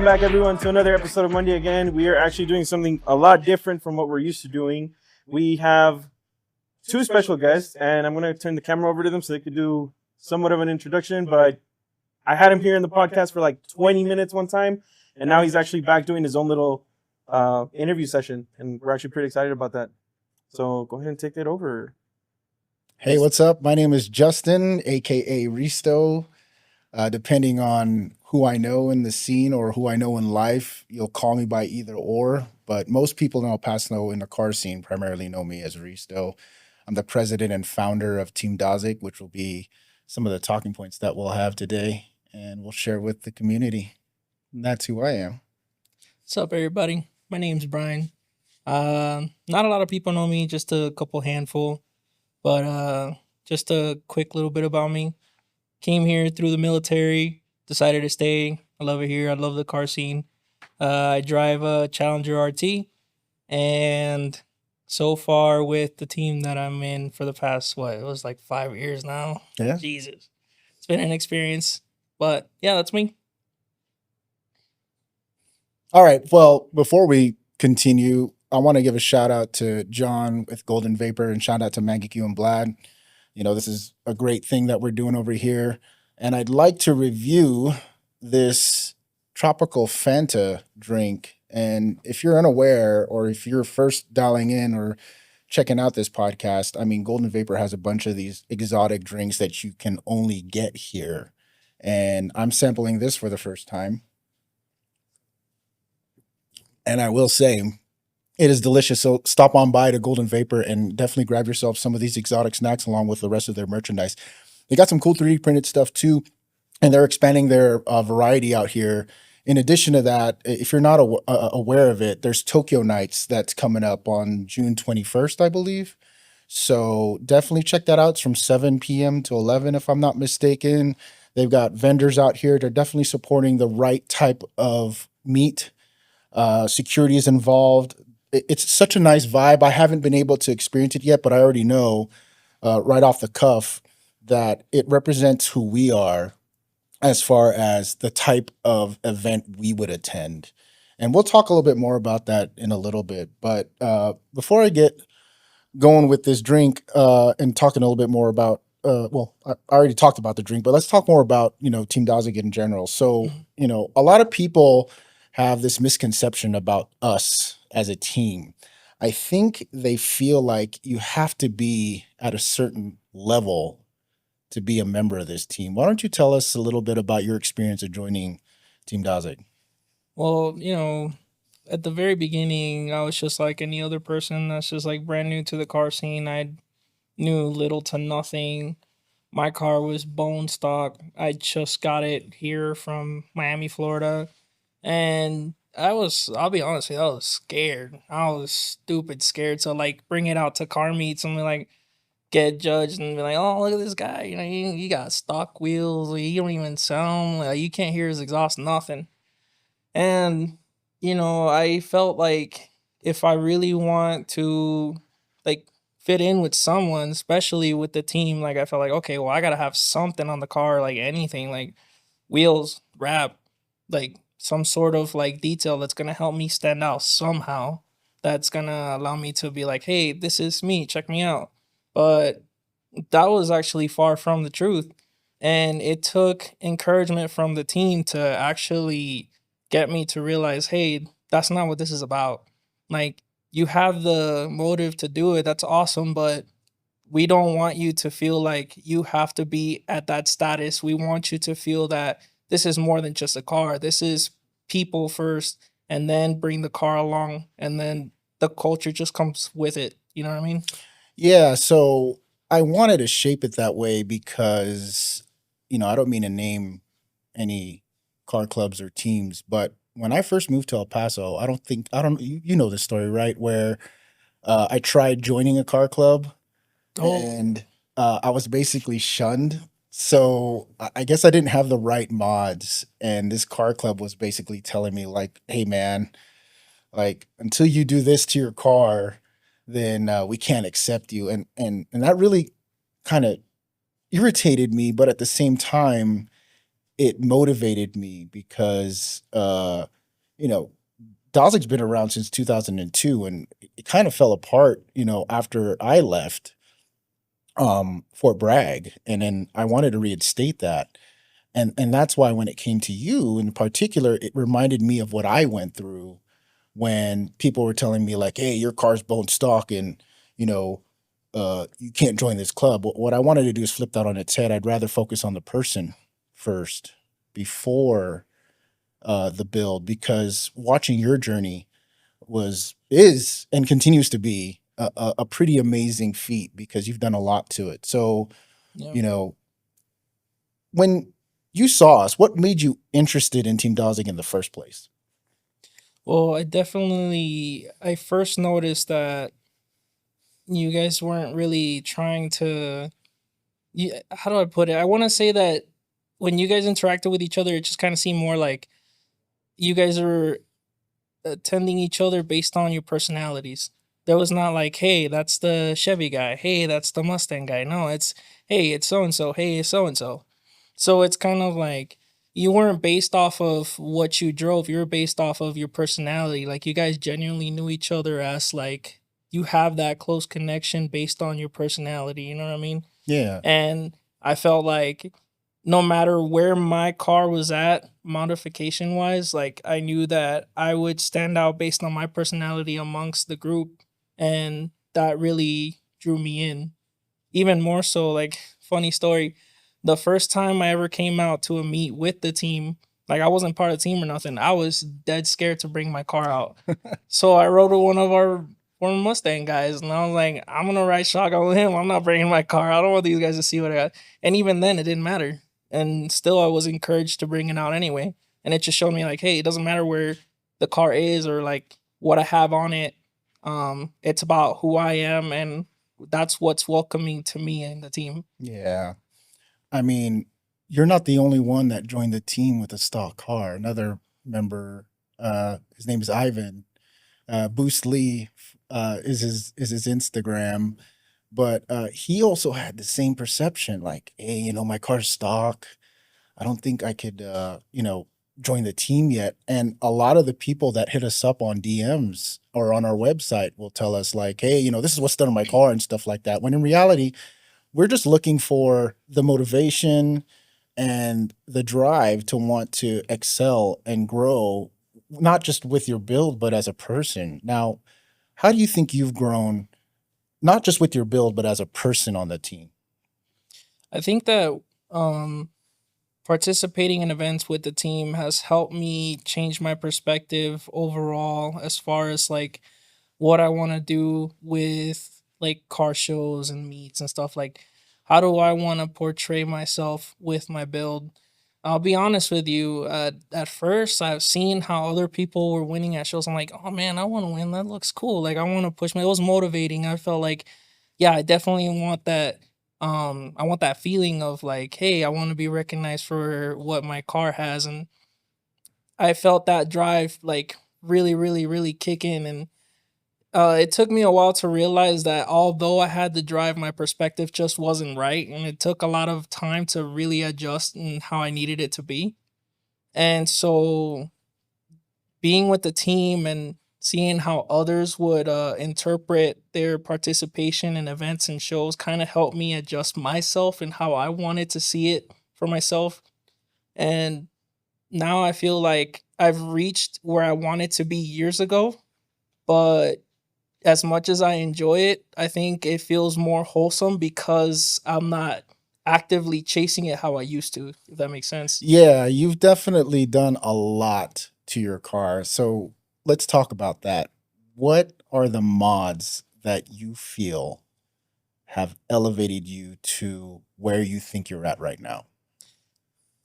back, everyone, to another episode of Monday Again. We are actually doing something a lot different from what we're used to doing. We have two special guests, and I'm going to turn the camera over to them so they could do somewhat of an introduction. But I had him here in the podcast for like 20 minutes one time, and now he's actually back doing his own little interview session, and we're actually pretty excited about that. So go ahead and take it over. Hey, what's up? My name is Justin, aka Risto. Depending on who I know in the scene or who I know in life, you'll call me by either or. But most people in El Paso in the car scene primarily know me as Risto. I'm the president and founder of Team Dazig, which will be some of the talking points that we'll have today and we'll share with the community. And that's who I am. What's up, everybody? My name's Brian. Not a lot of people know me, just a couple handful. But just a quick little bit about me. Came here through the military, decided to stay. I love it here. I love the car scene. I drive a Challenger RT. And so far with the team that I'm in for the past, it was like 5 years now. Yeah. Jesus. It's been an experience. But yeah, that's me. All right. Well, before we continue, I want to give a shout out to John with Golden Vapor and shout out to Magic and Blad. You know, this is a great thing that we're doing over here. And I'd like to review this tropical Fanta drink. And if you're unaware or if you're first dialing in or checking out this podcast, I mean, Golden Vapor has a bunch of these exotic drinks that you can only get here. And I'm sampling this for the first time. And I will say, it is delicious. So stop on by to Golden Vapor and definitely grab yourself some of these exotic snacks along with the rest of their merchandise. They got some cool 3D printed stuff too, and they're expanding their variety out here. In addition to that, if you're not aware of it, there's Tokyo Nights that's coming up on June 21st, I believe. So definitely check that out. It's from 7 p.m. to 11, if I'm not mistaken. They've got vendors out here. They're definitely supporting the right type of meat. Security is involved. It's such a nice vibe. I haven't been able to experience it yet, but I already know right off the cuff that it represents who we are as far as the type of event we would attend. And we'll talk a little bit more about that in a little bit. But before I get going with this drink and talking a little bit more about, I already talked about the drink, but let's talk more about, Team Dazig in general. So, a lot of people have this misconception about us as a team. I think they feel like you have to be at a certain level to be a member of this team. Why don't you tell us a little bit about your experience of joining Team Dazig? Well, at the very beginning, I was just like any other person that's just like brand new to the car scene. I knew little to nothing. My car was bone stock. I just got it here from Miami, Florida. And I'll be honest with you, I was scared. I was stupid scared to like bring it out to car meets and be like, get judged and be like, oh, look at this guy. You got stock wheels. You don't even sound like you can't hear his exhaust, nothing. And, I felt like if I really want to like fit in with someone, especially with the team, like I felt like, okay, well, I got to have something on the car, like anything, like wheels, wrap, like some sort of like detail that's going to help me stand out somehow. That's going to allow me to be like, hey, this is me. Check me out. But that was actually far from the truth. And it took encouragement from the team to actually get me to realize, hey, that's not what this is about. Like, you have the motive to do it. That's awesome. But we don't want you to feel like you have to be at that status. We want you to feel that this is more than just a car. This is people first, and then bring the car along, and then the culture just comes with it. You know what I mean? Yeah, so I wanted to shape it that way because, I don't mean to name any car clubs or teams, but when I first moved to El Paso, you know this story, right? Where I tried joining a car club and I was basically shunned. So I guess I didn't have the right mods. And this car club was basically telling me like, hey man, like until you do this to your car, then we can't accept you. And that really kind of irritated me, but at the same time, it motivated me because you know, Dazig's been around since 2002, and it kind of fell apart, after I left Fort Bragg, and then I wanted to reinstate that. And that's why when it came to you in particular, it reminded me of what I went through when people were telling me like, "Hey, your car's bone stock, and you know, you can't join this club." What I wanted to do is flip that on its head. I'd rather focus on the person first before the build, because watching your journey is and continues to be a pretty amazing feat, because you've done a lot to it. So, Yeah. you know, when you saw us, what made you interested in Team Dazig in the first place? Well, I first noticed that you guys weren't really trying to, how do I put it? I want to say that when you guys interacted with each other, it just kind of seemed more like you guys are attending each other based on your personalities. There was not like, hey, that's the Chevy guy. Hey, that's the Mustang guy. No, it's, hey, it's so and so. Hey, it's so and so. So it's kind of like you weren't based off of what you drove. You were based off of your personality. Like you guys genuinely knew each other as like you have that close connection based on your personality. You know what I mean? Yeah. And I felt like no matter where my car was at modification wise, like I knew that I would stand out based on my personality amongst the group, and that really drew me in. Even more so, like funny story, the first time I ever came out to a meet with the team, like I wasn't part of the team or nothing, I was dead scared to bring my car out. So I rode with one of our former Mustang guys, and I was like, I'm gonna ride shotgun with him. I'm not bringing my car. I don't want these guys to see what I got. And even then, it didn't matter. And still, I was encouraged to bring it out anyway. And it just showed me like, hey, it doesn't matter where the car is or like what I have on it. It's about who I am, and that's what's welcoming to me and the team. Yeah. I mean, you're not the only one that joined the team with a stock car. Another member, his name is Ivan. Boost Lee is his Instagram, but he also had the same perception. Like, hey, my car's stock. I don't think I could, join the team yet. And a lot of the people that hit us up on DMs or on our website will tell us like, hey, this is what's done on my car and stuff like that. When in reality, we're just looking for the motivation and the drive to want to excel and grow, not just with your build, but as a person. Now, how do you think you've grown, not just with your build, but as a person on the team? I think that um, participating in events with the team has helped me change my perspective overall as far as like what I want to do with like car shows and meets and stuff. Like, how do I want to portray myself with my build? I'll be honest with you. At first, I've seen how other people were winning at shows. I'm like, oh man, I want to win. That looks cool. Like, I want to push me. It was motivating. I felt like, yeah, I definitely want that. I want that feeling of like, hey, I want to be recognized for what my car has, and I felt that drive like really, really, really kick in. And it took me a while to realize that although I had the drive, my perspective just wasn't right, and it took a lot of time to really adjust in how I needed it to be. And so, being with the team and seeing how others would interpret their participation in events and shows kind of helped me adjust myself and how I wanted to see it for myself. And now I feel like I've reached where I wanted to be years ago, but as much as I enjoy it, I think it feels more wholesome because I'm not actively chasing it how I used to, if that makes sense. Yeah, you've definitely done a lot to your car. So let's talk about that. What are the mods that you feel have elevated you to where you think you're at right now?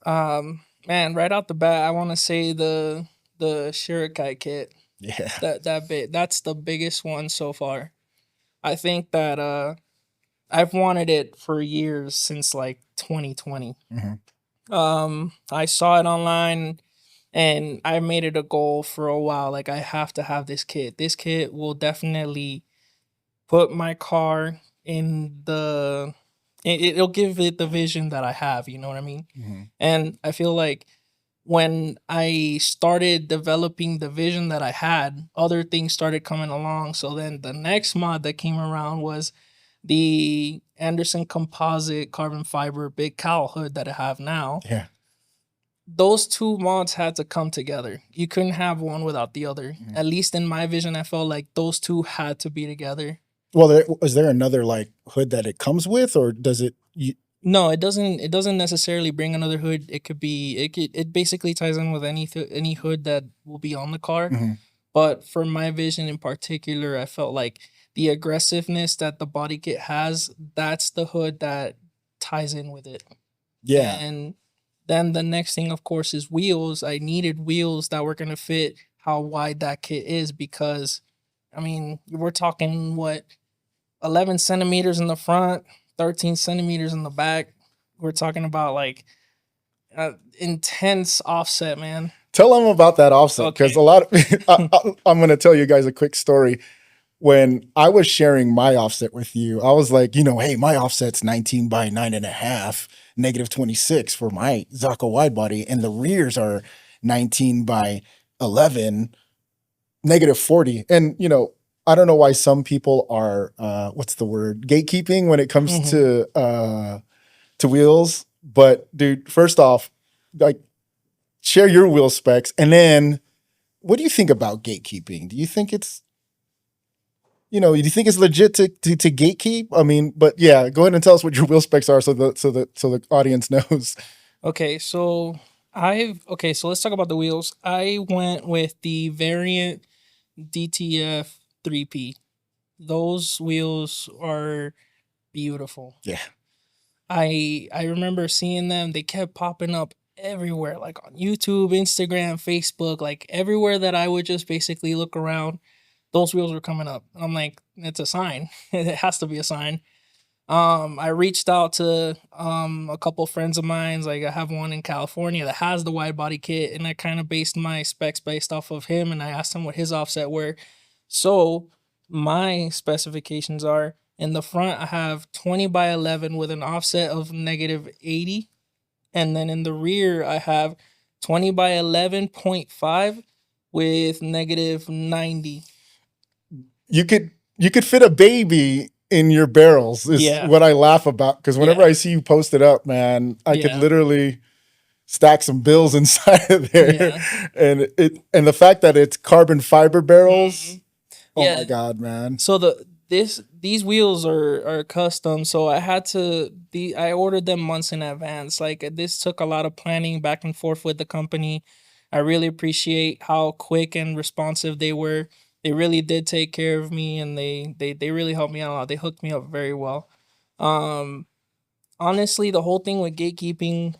Man, right out the bat, I want to say the Shirikai kit. Yeah. That's the biggest one so far. I think that I've wanted it for years since like 2020. Hmm. I saw it online and I made it a goal for a while. Like I have to have this kit. This kit will definitely put my car in it'll give it the vision that I have, you know what I mean? Hmm. And I feel like when I started developing the vision that I had, other things started coming along. So then the next mod that came around was the Anderson Composite carbon fiber big cowl hood that I have now. Yeah. Those two mods had to come together. You couldn't have one without the other. Mhm. At least in my vision, I felt like those two had to be together. Well, is there another like hood that it comes with, or does it? No, it doesn't. It doesn't necessarily bring another hood. It could be. It basically ties in with any hood that will be on the car. Mhm. But for my vision in particular, I felt like the aggressiveness that the body kit has, that's the hood that ties in with it. Yeah. And then the next thing, of course, is wheels. I needed wheels that were going to fit how wide that kit is because, I mean, we're talking what, 11 centimeters in the front, 13 centimeters in the back. We're talking about like intense offset, man. Tell them about that offset, because Okay. a lot of I'm going to tell you guys a quick story. When I was sharing my offset with you, I was like, hey, my offset's 19 by 9.5, negative 26 for my Zaka wide body, and the rears are 19 by 11, negative 40. And I don't know why some people are what's the word, gatekeeping when it comes Mhm. to wheels. But dude, first off, like, share your wheel specs, and then what do you think about gatekeeping? Do you think it's do you think it's legit to gatekeep? I mean, but yeah, go ahead and tell us what your wheel specs are, so the audience knows. Okay, so so let's talk about the wheels. I went with the Variant DTF 3P. Those wheels are beautiful. Yeah. I remember seeing them. They kept popping up everywhere, like on YouTube, Instagram, Facebook, like everywhere that I would just basically look around, those wheels were coming up. I'm like, it's a sign. It has to be a sign. I reached out to a couple friends of mine. Like I have one in California that has the wide body kit, and I kind of based my specs based off of him, and I asked him what his offset were. So my specifications are, in the front I have 20 by 11 with an offset of negative 80, and then in the rear I have 20 by 11.5 with negative 90. You could fit a baby in your barrels, is Yeah. what I laugh about, because whenever Yeah. I see you post it up, man, I could Yeah. literally stack some bills inside of there. Yeah. And the fact that it's carbon fiber barrels. Mhm. Oh Yeah. my god, man. So these wheels are custom, so I ordered them months in advance. Like this took a lot of planning back and forth with the company. I really appreciate how quick and responsive they were. They really did take care of me, and they really helped me out a lot. They hooked me up very well. Um Honestly, the whole thing with gatekeeping,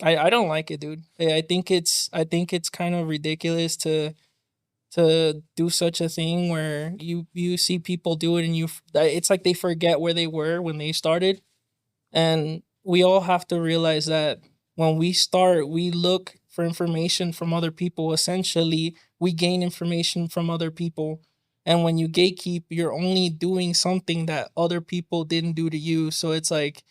I don't like it, dude. I think it's kind of ridiculous to do such a thing where you see people do it, and it's like they forget where they were when they started. And we all have to realize that when we start, we look for information from other people. Essentially, we gain information from other people. And when you gatekeep, you're only doing something that other people didn't do to you. So it's like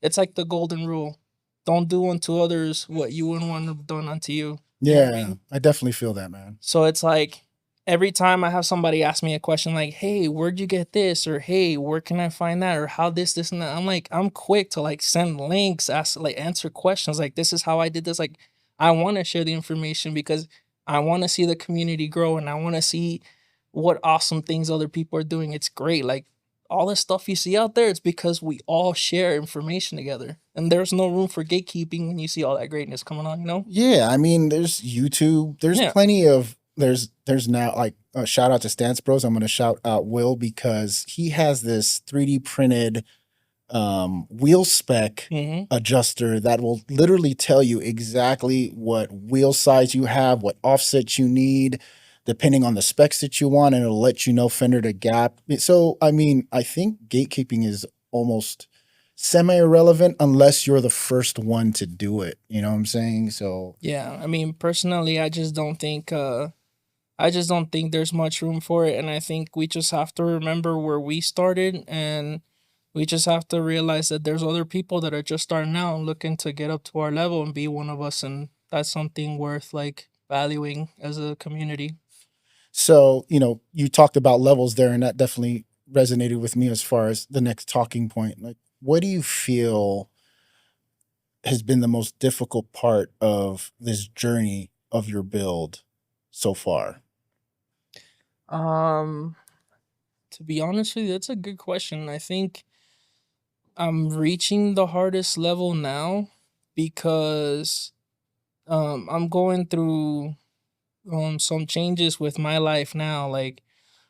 the golden rule. Don't do unto others what you wouldn't want to have done unto you. You know Yeah, what I mean? I definitely feel that, man. So it's like every time I have somebody ask me a question like, "Hey, where'd you get this?" or "Hey, where can I find that?" or "How this and that," I'm like, I'm quick to like send links, ask, like answer questions like, "This is how I did this." Like, I want to share the information because I want to see the community grow, and I want to see what awesome things other people are doing. It's great. Like all the stuff you see out there, it's because we all share information together, and there's no room for gatekeeping when you see all that greatness coming on. You know? Yeah, I mean, there's YouTube. There's Yeah. plenty of there's now, like, shout out to Stance Bros. I'm going to shout out Will, because he has this 3D printed wheel spec Hmm. adjuster that will literally tell you exactly what wheel size you have, what offset you need, depending on the specs that you want, and it'll let you know fender to gap. So, I mean, I think gatekeeping is almost semi-irrelevant unless you're the first one to do it. You know what I'm saying? So, Yeah, I mean, personally, I just don't think there's much room for it, and I think we just have to remember where we started, and we just have to realize that there's other people that are just starting out and looking to get up to our level and be one of us, and that's something worth like valuing as a community. So, you talked about levels there, and that definitely resonated with me as far as the next talking point. Like, what do you feel has been the most difficult part of this journey of your build so far? Um, to be honest with you, that's a good question. I think I'm reaching the hardest level now because I'm going through some changes with my life now. Like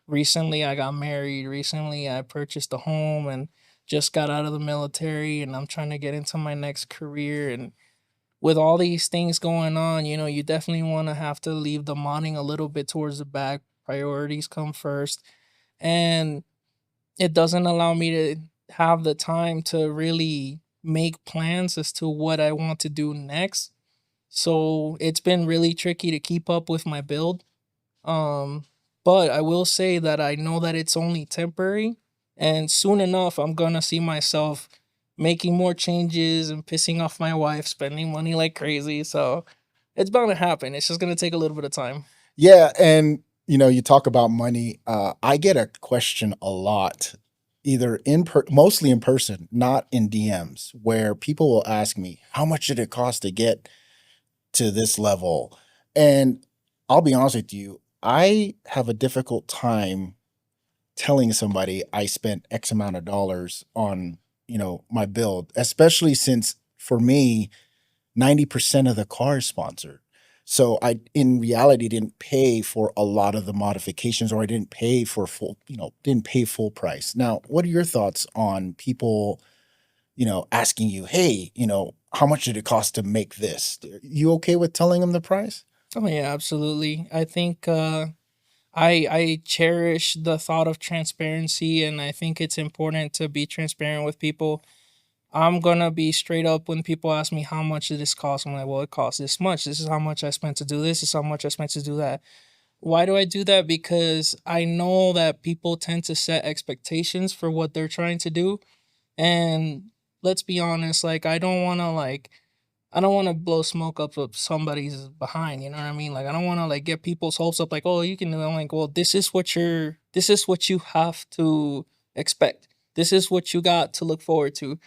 recently I got married, recently I purchased a home and just got out of the military and I'm trying to get into my next career, and with all these things going on, you definitely want to have to leave the modding a little bit towards the back. Priorities come first. And it doesn't allow me to have the time to really make plans as to what I want to do next. So it's been really tricky to keep up with my build. Um, but I will say that I know that it's only temporary, and soon enough, I'm gonna see myself making more changes and pissing off my wife, spending money like crazy. So it's bound to happen. It's just gonna take a little bit of time. Yeah, and you talk about money. I get a question a lot, either mostly in person, not in DMs, where people will ask me, "How much did it cost to get to this level?" And I'll be honest with you, I have a difficult time telling somebody I spent X amount of dollars on, my build, especially since for me, 90% of the car is sponsored. So I, in reality, didn't pay for a lot of the modifications, or I didn't pay for didn't pay full price. Now, what are your thoughts on people, asking you, hey, how much did it cost to make this? You okay with telling them the price? Oh yeah, absolutely. I think I cherish the thought of transparency, and I think it's important to be transparent with people. I'm gonna be straight up when people ask me how much did this cost. I'm like, well, it costs this much. This is how much I spent to do this. This is how much I spent to do that. Why do I do that? Because I know that people tend to set expectations for what they're trying to do. And let's be honest, like I don't want to blow smoke up somebody's behind. You know what I mean? Like I don't want to like get people's hopes up. Like, oh, you can do it. I'm like, well, this is what you have to expect. This is what you got to look forward to.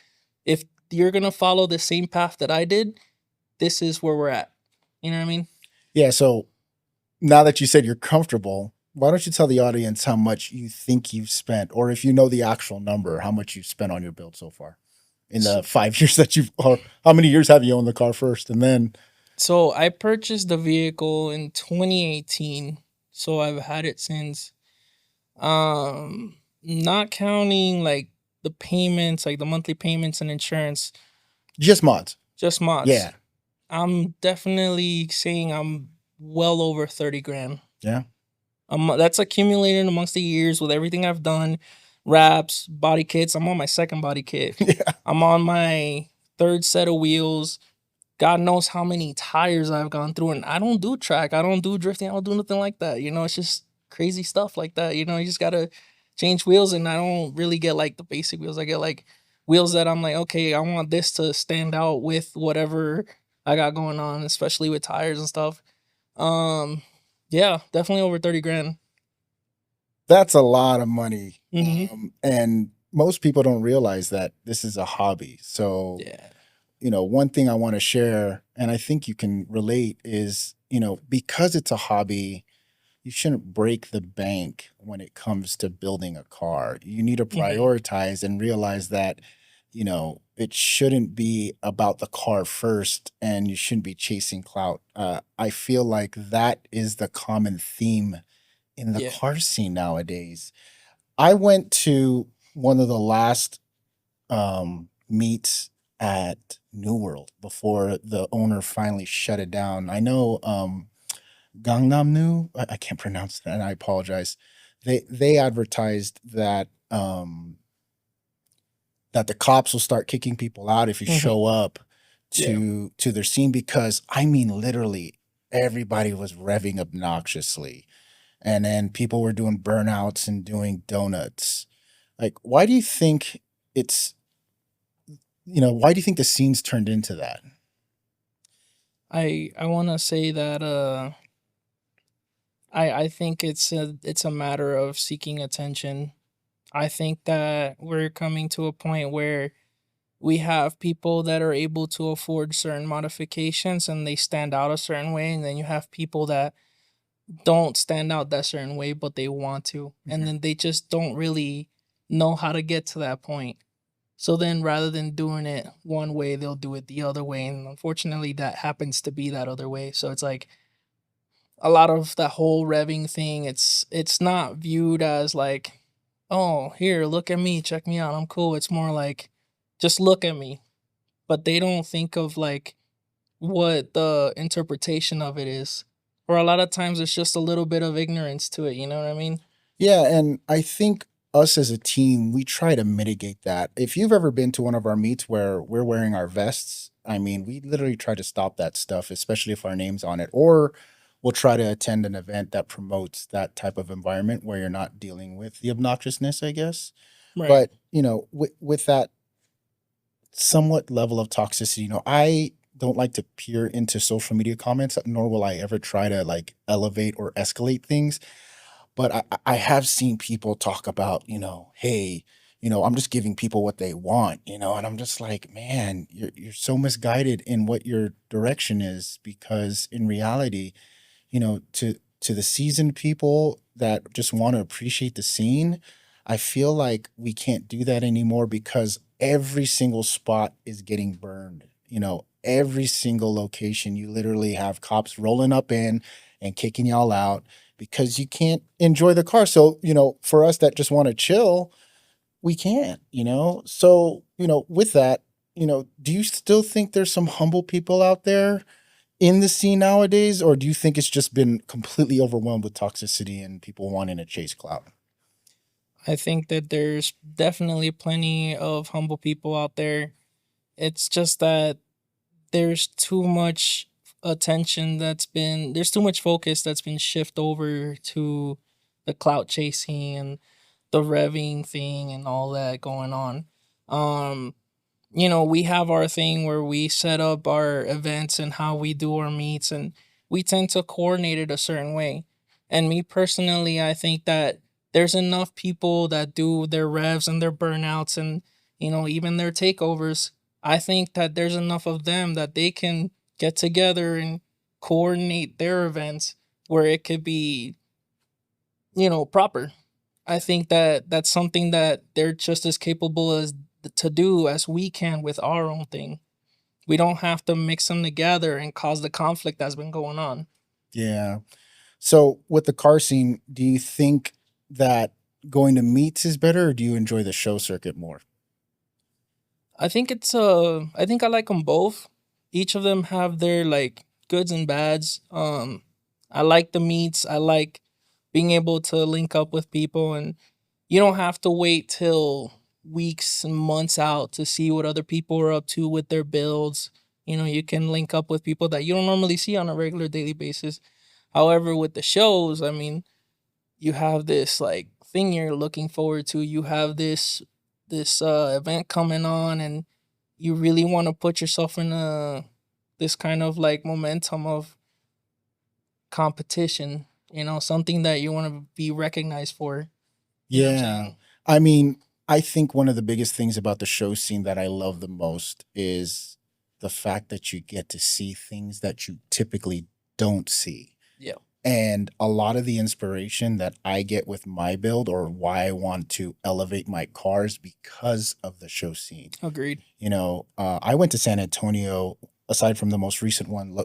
If you're gonna follow the same path that I did, this is where we're at. You know what I mean? Yeah. So now that you said you're comfortable, why don't you tell the audience how much you think you've spent, or if you know the actual number, how much you've spent on your build so far in the 5 years that or how many years have you owned the car first? And then, So I purchased the vehicle in 2018. So I've had it since. Not counting like the payments, like the monthly payments and insurance, just mods. just mods. Yeah. I'm definitely saying I'm well over 30 grand. Yeah. That's accumulated amongst the years with everything I've done, wraps, body kits. I'm on my second body kit. Yeah. I'm on my third set of wheels. God knows how many tires I've gone through, and I don't do track. I don't do drifting. I don't do nothing like that. It's just crazy stuff like that. You just gotta change wheels, and I don't really get like the basic wheels. I get like wheels that I'm like, okay, I want this to stand out with whatever I got going on, especially with tires and stuff. Um, yeah, definitely over 30 grand. That's a lot of money. Mm-hmm. And most people don't realize that this is a hobby. So, Yeah. one thing I want to share, and I think you can relate, is, because it's a hobby, you shouldn't break the bank when it comes to building a car. You need to Mm-hmm. prioritize and realize that, it shouldn't be about the car first, and you shouldn't be chasing clout. I feel like that is the common theme in the Yeah. car scene nowadays. I went to one of the last meets at New World before the owner finally shut it down. I know Gangnam New, I can't pronounce that, and I apologize. They advertised that the cops will start kicking people out if you Mm-hmm. show up Yeah. to their scene, because I mean literally everybody was revving obnoxiously. And then people were doing burnouts and doing donuts. Like, why do you think it's, why do you think the scenes turned into that? I want to say that I think it's a matter of seeking attention. I think that we're coming to a point where we have people that are able to afford certain modifications and they stand out a certain way, and then you have people that don't stand out that certain way but they want to, and Mhm. then they just don't really know how to get to that point. So then rather than doing it one way, they'll do it the other way, and unfortunately that happens to be that other way. So it's like a lot of that whole revving thing, it's not viewed as like, oh, here, look at me, check me out, I'm cool. It's more like, just look at me. But they don't think of like what the interpretation of it is. Or a lot of times it's just a little bit of ignorance to it, you know what I mean? Yeah, and I think us as a team, we try to mitigate that. If you've ever been to one of our meets where we're wearing our vests, I mean, we literally try to stop that stuff, especially if our name's on it. Or we'll try to attend an event that promotes that type of environment where you're not dealing with the obnoxiousness, I guess. Right. But, with that somewhat level of toxicity, I don't like to peer into social media comments, nor will I ever try to like elevate or escalate things. But I have seen people talk about, hey, I'm just giving people what they want, and I'm just like, man, you're so misguided in what your direction is, because in reality, to the seasoned people that just want to appreciate the scene, I feel like we can't do that anymore because every single spot is getting burned. Every single location, you literally have cops rolling up in and kicking y'all out because you can't enjoy the car. So, for us that just want to chill, we can't. So, with that, do you still think there's some humble people out there in the scene nowadays, or do you think it's just been completely overwhelmed with toxicity and people wanting to chase clout? I think that there's definitely plenty of humble people out there. It's just that there's too much there's too much focus that's been shifted over to the clout chasing and the revving thing and all that going on. Um we have our thing where we set up our events and how we do our meets, and we tend to coordinate it a certain way. And me personally, I think that there's enough people that do their revs and their burnouts and even their takeovers. I think that there's enough of them that they can get together and coordinate their events where it could be proper. I think that that's something that they're just as capable as to do as we can with our own thing. We don't have to mix them together and cause the conflict that's been going on. Yeah. So with the car scene, do you think that going to meets is better, or do you enjoy the show circuit more? I think I like them both. Each of them have their like goods and bads. I like the meets. I like being able to link up with people, and you don't have to wait till weeks and months out to see what other people are up to with their builds. You can link up with people that you don't normally see on a regular daily basis. However, with the shows, I mean, you have this like thing you're looking forward to. You have this event coming on, and you really want to put yourself in a this kind of like momentum of competition. Something that you want to be recognized for. You know what I'm Yeah. saying? I mean, I think one of the biggest things about the show scene that I love the most is the fact that you get to see things that you typically don't see. Yeah. And a lot of the inspiration that I get with my build, or why I want to elevate my cars, because of the show scene. Agreed. I went to San Antonio. Aside from the most recent one,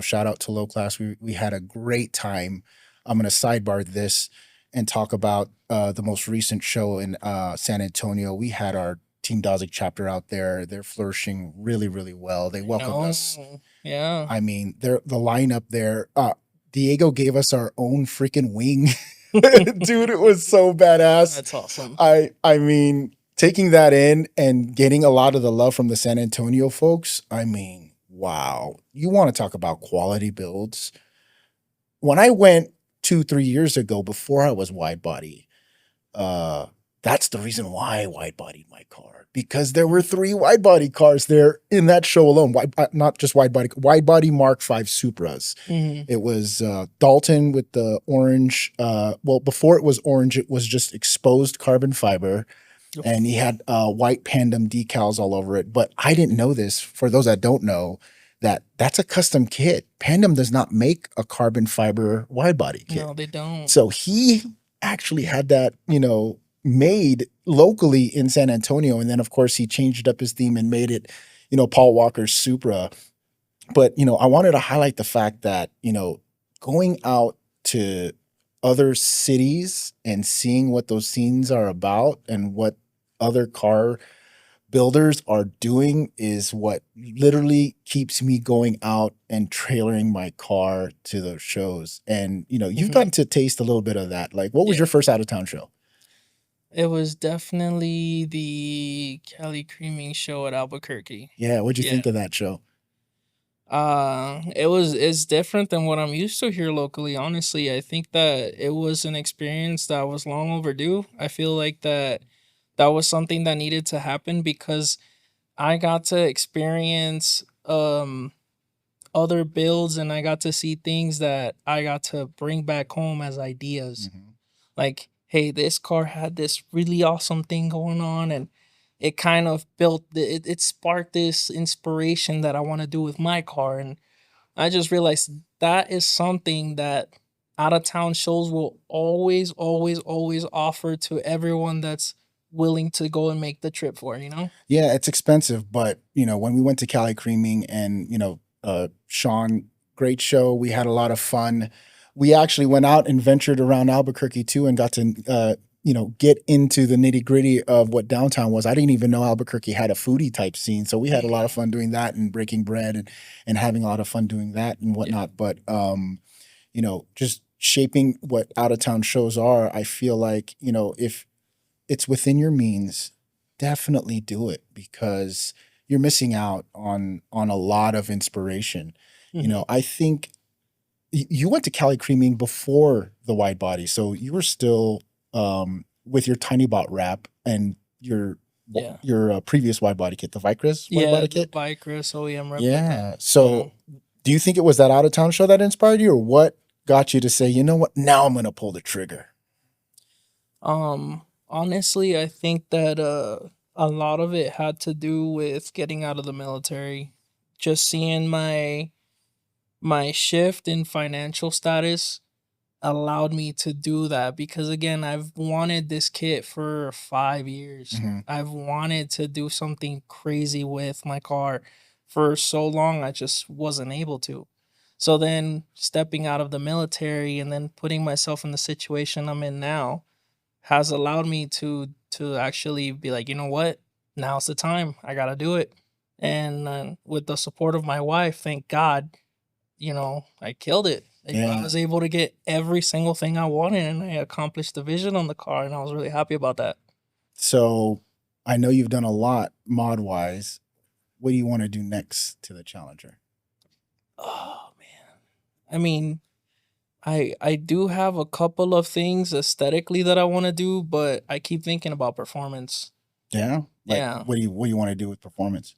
shout out to Low Class. We had a great time. I'm going to sidebar this and talk about the most recent show in San Antonio. We had our Team Dazig chapter out there. They're flourishing really, really well. They welcomed us. Yeah. I mean, the lineup there. Diego gave us our own freaking wing. Dude, it was so badass. That's awesome. I mean, taking that in and getting a lot of the love from the San Antonio folks, I mean, wow. You want to talk about quality builds? When I went 2, 3 years ago, before I was wide body, uh, That's the reason why I wide bodied my car, because there were 3 wide body cars there in that show alone. Not just wide body Mark V Supras. Mhm. It was Dalton with the orange. Well, before it was orange, it was just exposed carbon fiber, Yep. and he had white Pandem decals all over it. But I didn't know this. For those that don't know, that's a custom kit. Pandem does not make a carbon fiber wide body kit. No, they don't. So he actually had that, made locally in San Antonio. And then, of course, he changed up his theme and made it, Paul Walker's Supra. But, I wanted to highlight the fact that, going out to other cities and seeing what those scenes are about and what other car builders are doing is what literally keeps me going out and trailering my car to those shows. And, you've Mhm. gotten to taste a little bit of that. Like, what was Yeah. your first out of town show? It was definitely the Cali Creaming show at Albuquerque. Yeah. What'd you Yeah. think of that show? It's different than what I'm used to here locally. Honestly, I think that it was an experience that was long overdue. I feel like that was something that needed to happen because I got to experience other builds and I got to see things that I got to bring back home as ideas. Mhm. Like, hey, this car had this really awesome thing going on, and it kind of it sparked this inspiration that I want to do with my car. And I just realized that is something that out of town shows will always, always, always offer to everyone that's willing to go and make the trip for, you know? Yeah, it's expensive, but when we went to Cali Creaming and Sean, great show. We had a lot of fun. We actually went out and ventured around Albuquerque too, and got to get into the nitty gritty of what downtown was. I didn't even know Albuquerque had a foodie type scene, so we had a lot of fun doing that and breaking bread and having a lot of fun doing that and whatnot. But just shaping what out of town shows are. I feel like if it's within your means, definitely do it, because you're missing out on a lot of inspiration. Mhm. I think you went to Cali Creaming before the wide body, so you were still with your tiny bot wrap and your Yeah. previous wide body kit, the Vicris wide Yeah, body the kit. Vicris OEM replica. Yeah. So, do you think it was that out of town show that inspired you, or what got you to say, you know what, now I'm gonna pull the trigger? Honestly, I think that a lot of it had to do with getting out of the military. Just seeing my shift in financial status allowed me to do that because again, I've wanted this kit for 5 years. Mhm. I've wanted to do something crazy with my car for so long I just wasn't able to. So then stepping out of the military and then putting myself in the situation I'm in now has allowed me to actually be like, you know what? Now's the time. I got to do it. And with the support of my wife, thank God, I killed it. I Yeah. was able to get every single thing I wanted and I accomplished the vision on the car and I was really happy about that. So, I know you've done a lot mod wise. What do you want to do next to the Challenger? Oh man. I mean, I do have a couple of things aesthetically that I want to do, but I keep thinking about performance. Yeah. Like, Yeah. what do you want to do with performance?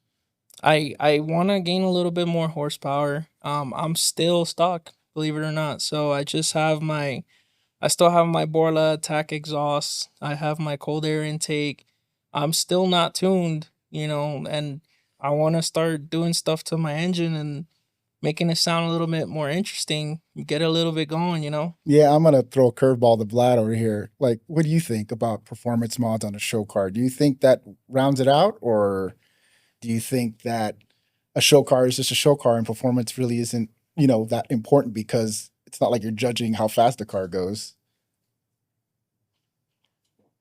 I want to gain a little bit more horsepower. I'm still stock, believe it or not. So I still have my Borla attack exhaust. I have my cold air intake. I'm still not tuned, and I want to start doing stuff to my engine and making it sound a little bit more interesting, get a little bit going. Yeah, I'm gonna throw a curveball to Vlad over here. Like, what do you think about performance mods on a show car? Do you think that rounds it out, or do you think that a show car is just a show car and performance really isn't, that important because it's not like you're judging how fast the car goes?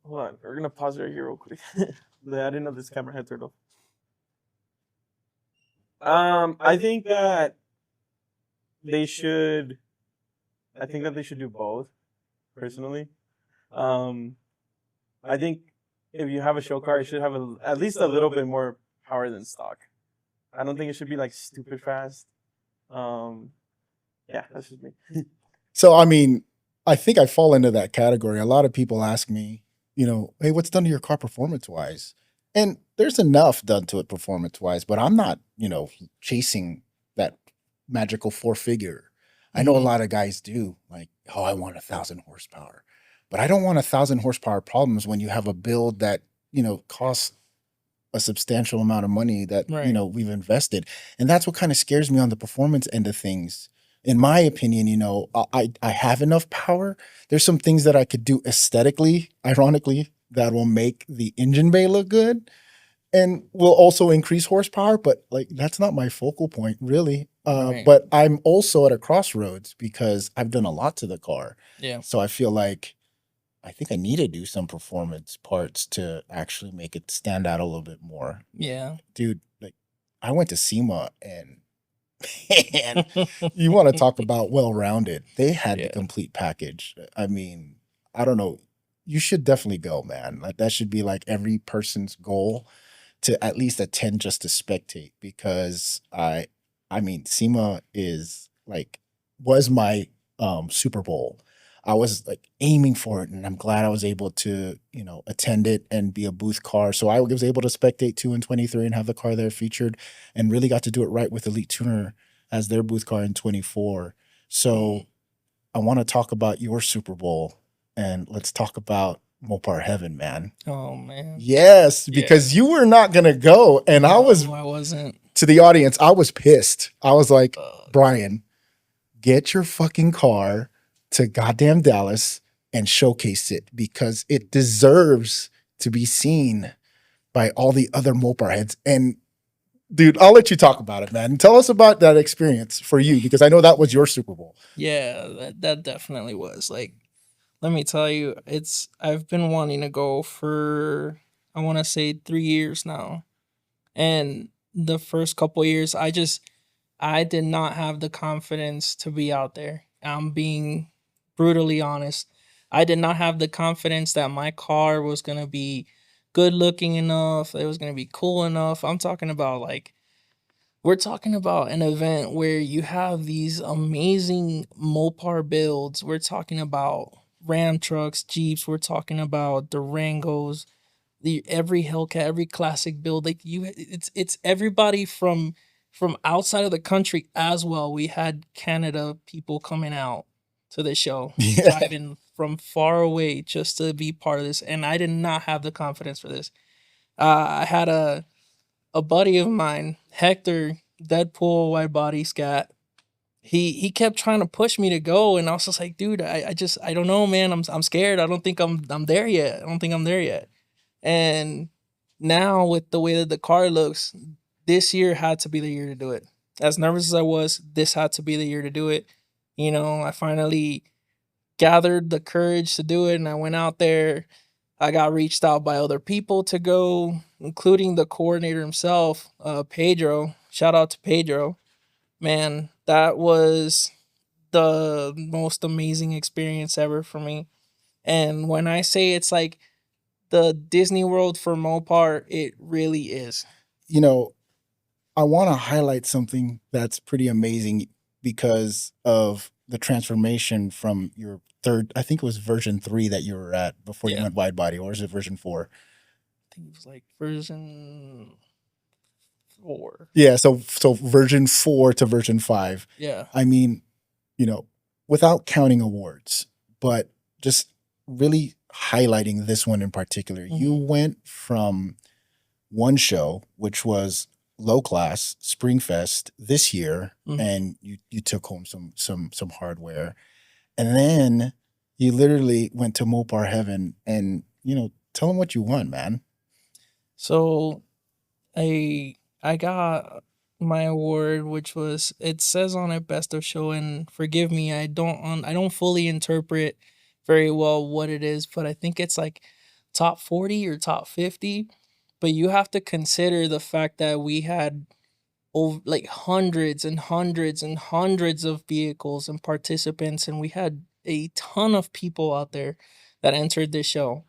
Hold on, we're gonna pause right here real quick. I didn't know this camera had turned off. I think that they should. I think that they should do both. Personally, um, I think if you have a show car, it should have at least a little bit more power than stock. I don't think it should be like stupid fast. Yeah, that's just me. So, I mean, I think I fall into that category. A lot of people ask me, hey, what's done to your car performance wise? And there's enough done to it performance wise, but I'm not, chasing that magical four figure. I know a Mhm. lot of guys do, like, oh, I want 1,000 horsepower, but I don't want 1,000 horsepower problems when you have a build that, costs a substantial amount of money that, Right. we've invested. And that's what kind of scares me on the performance end of things. In my opinion, I have enough power. There's some things that I could do aesthetically, ironically, that will make the engine bay look good and will also increase horsepower, but like that's not my focal point really. Right. But I'm also at a crossroads because I've done a lot to the car. Yeah. So I feel like I think I need to do some performance parts to actually make it stand out a little bit more. Yeah. Dude, like I went to SEMA and man, you want to talk about well-rounded. They had the Yeah. complete package. I mean, I don't know. You should definitely go, man. Like that should be like every person's goal to at least attend just to spectate because I mean SEMA is like was my Super Bowl. I was like aiming for it and I'm glad I was able to, attend it and be a booth car. So I was able to spectate 2 and 23 and have the car there featured and really got to do it right with Elite Tuner as their booth car in 24. So I want to talk about your Super Bowl and let's talk about Mopar Heaven, man. Oh man. Yes, because you were not gonna go, and I wasn't. to the audience. I was pissed. I was like, Uh, Brian, get your fucking car to goddamn Dallas and showcase it because it deserves to be seen by all the other Mopar heads. And dude, I'll let you talk about it, man. Tell us about that experience for you because I know that was your Super Bowl. Yeah, that definitely was. Like, let me tell you, I've been wanting to go for, I want to say, 3 years now. And the first couple years, I did not have the confidence to be out there. I'm being brutally honest. I did not have the confidence that my car was going to be good looking enough, it was going to be cool enough. I'm talking about like, we're talking about an event where you have these amazing Mopar builds. We're talking about Ram trucks, Jeeps. We're talking about Durangos, the every Hellcat, every classic build. Like it's everybody from outside of the country as well. We had Canada people coming out to the show, Yeah. driving from far away just to be part of this, and I did not have the confidence for this. I had a buddy of mine, Hector, Deadpool wide body scat. He kept trying to push me to go, and I was just like, dude, I don't know, man. I'm scared. I don't think I'm there yet. I don't think I'm there yet. And now with the way that the car looks, this year had to be the year to do it. As nervous as I was, this had to be the year to do it. I finally gathered the courage to do it, and I went out there. I got reached out by other people to go, including the coordinator himself, Pedro. Shout out to Pedro. Man, that was the most amazing experience ever for me. And when I say it's like the Disney World for Mopar, it really is. I want to highlight something that's pretty amazing because of the transformation from your third, I think it was version 3 that you were at before you Yeah. went wide body, or is it version 4? I think it was like version 4. Yeah, so version 4 to version 5. Yeah. I mean, without counting awards, but just really highlighting this one in particular. You went from one show, which was low class Springfest this year, and you took home some hardware, and then you literally went to Mopar Heaven, and tell them what you won, man. So I got my award, which was, it says on it best of show, and forgive me, I don't fully interpret very well what it is, but I think it's like top 40 or top 50. But you have to consider the fact that we had over like hundreds and hundreds and hundreds of vehicles and participants, and we had a ton of people out there that entered this show,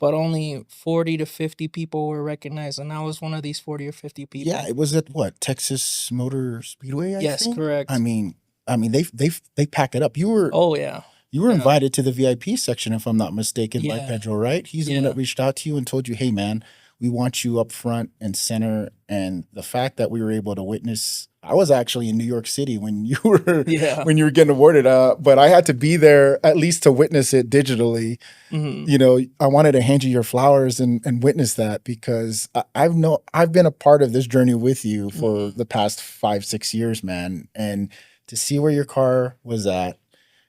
but only 40 to 50 people were recognized, and I was one of these 40 or 50 people. Yeah, it was at what, Texas Motor Speedway, I Yes, think? correct. I mean they pack it up. You were Oh yeah. You were Yeah. invited to the VIP section, if I'm not mistaken, by Yeah. Pedro, right? He's the one Yeah. that reached out to you and told you, hey, man, we want you up front and center. And the fact that we were able to witness, I was actually in New York City when you were Yeah. when you were getting awarded, but I had to be there at least to witness it digitally. Mhm. You know, I wanted to hand you your flowers and witness that because I've been a part of this journey with you for the past 5-6 years, man. And to see where your car was at,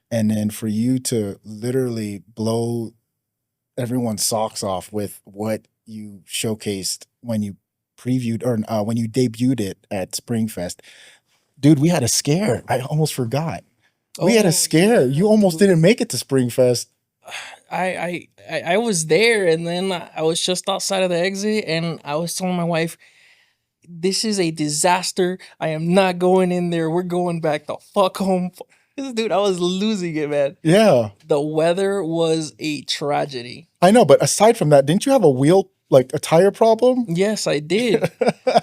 and then for you to literally blow everyone's socks off with what you showcased when you previewed or when you debuted it at Springfest. Dude, we had a scare. I almost forgot. We had a Oh, scare. yeah, You almost dude. didn't make it to Springfest. I was there, and then I was just outside of the exit, and I was telling my wife, "This is a disaster. I am not going in there. We're going back the fuck home." Dude, I was losing it, man. Yeah, The weather was a tragedy. I know. But aside from that, didn't you have a wheel, like a tire problem? Yes, I did.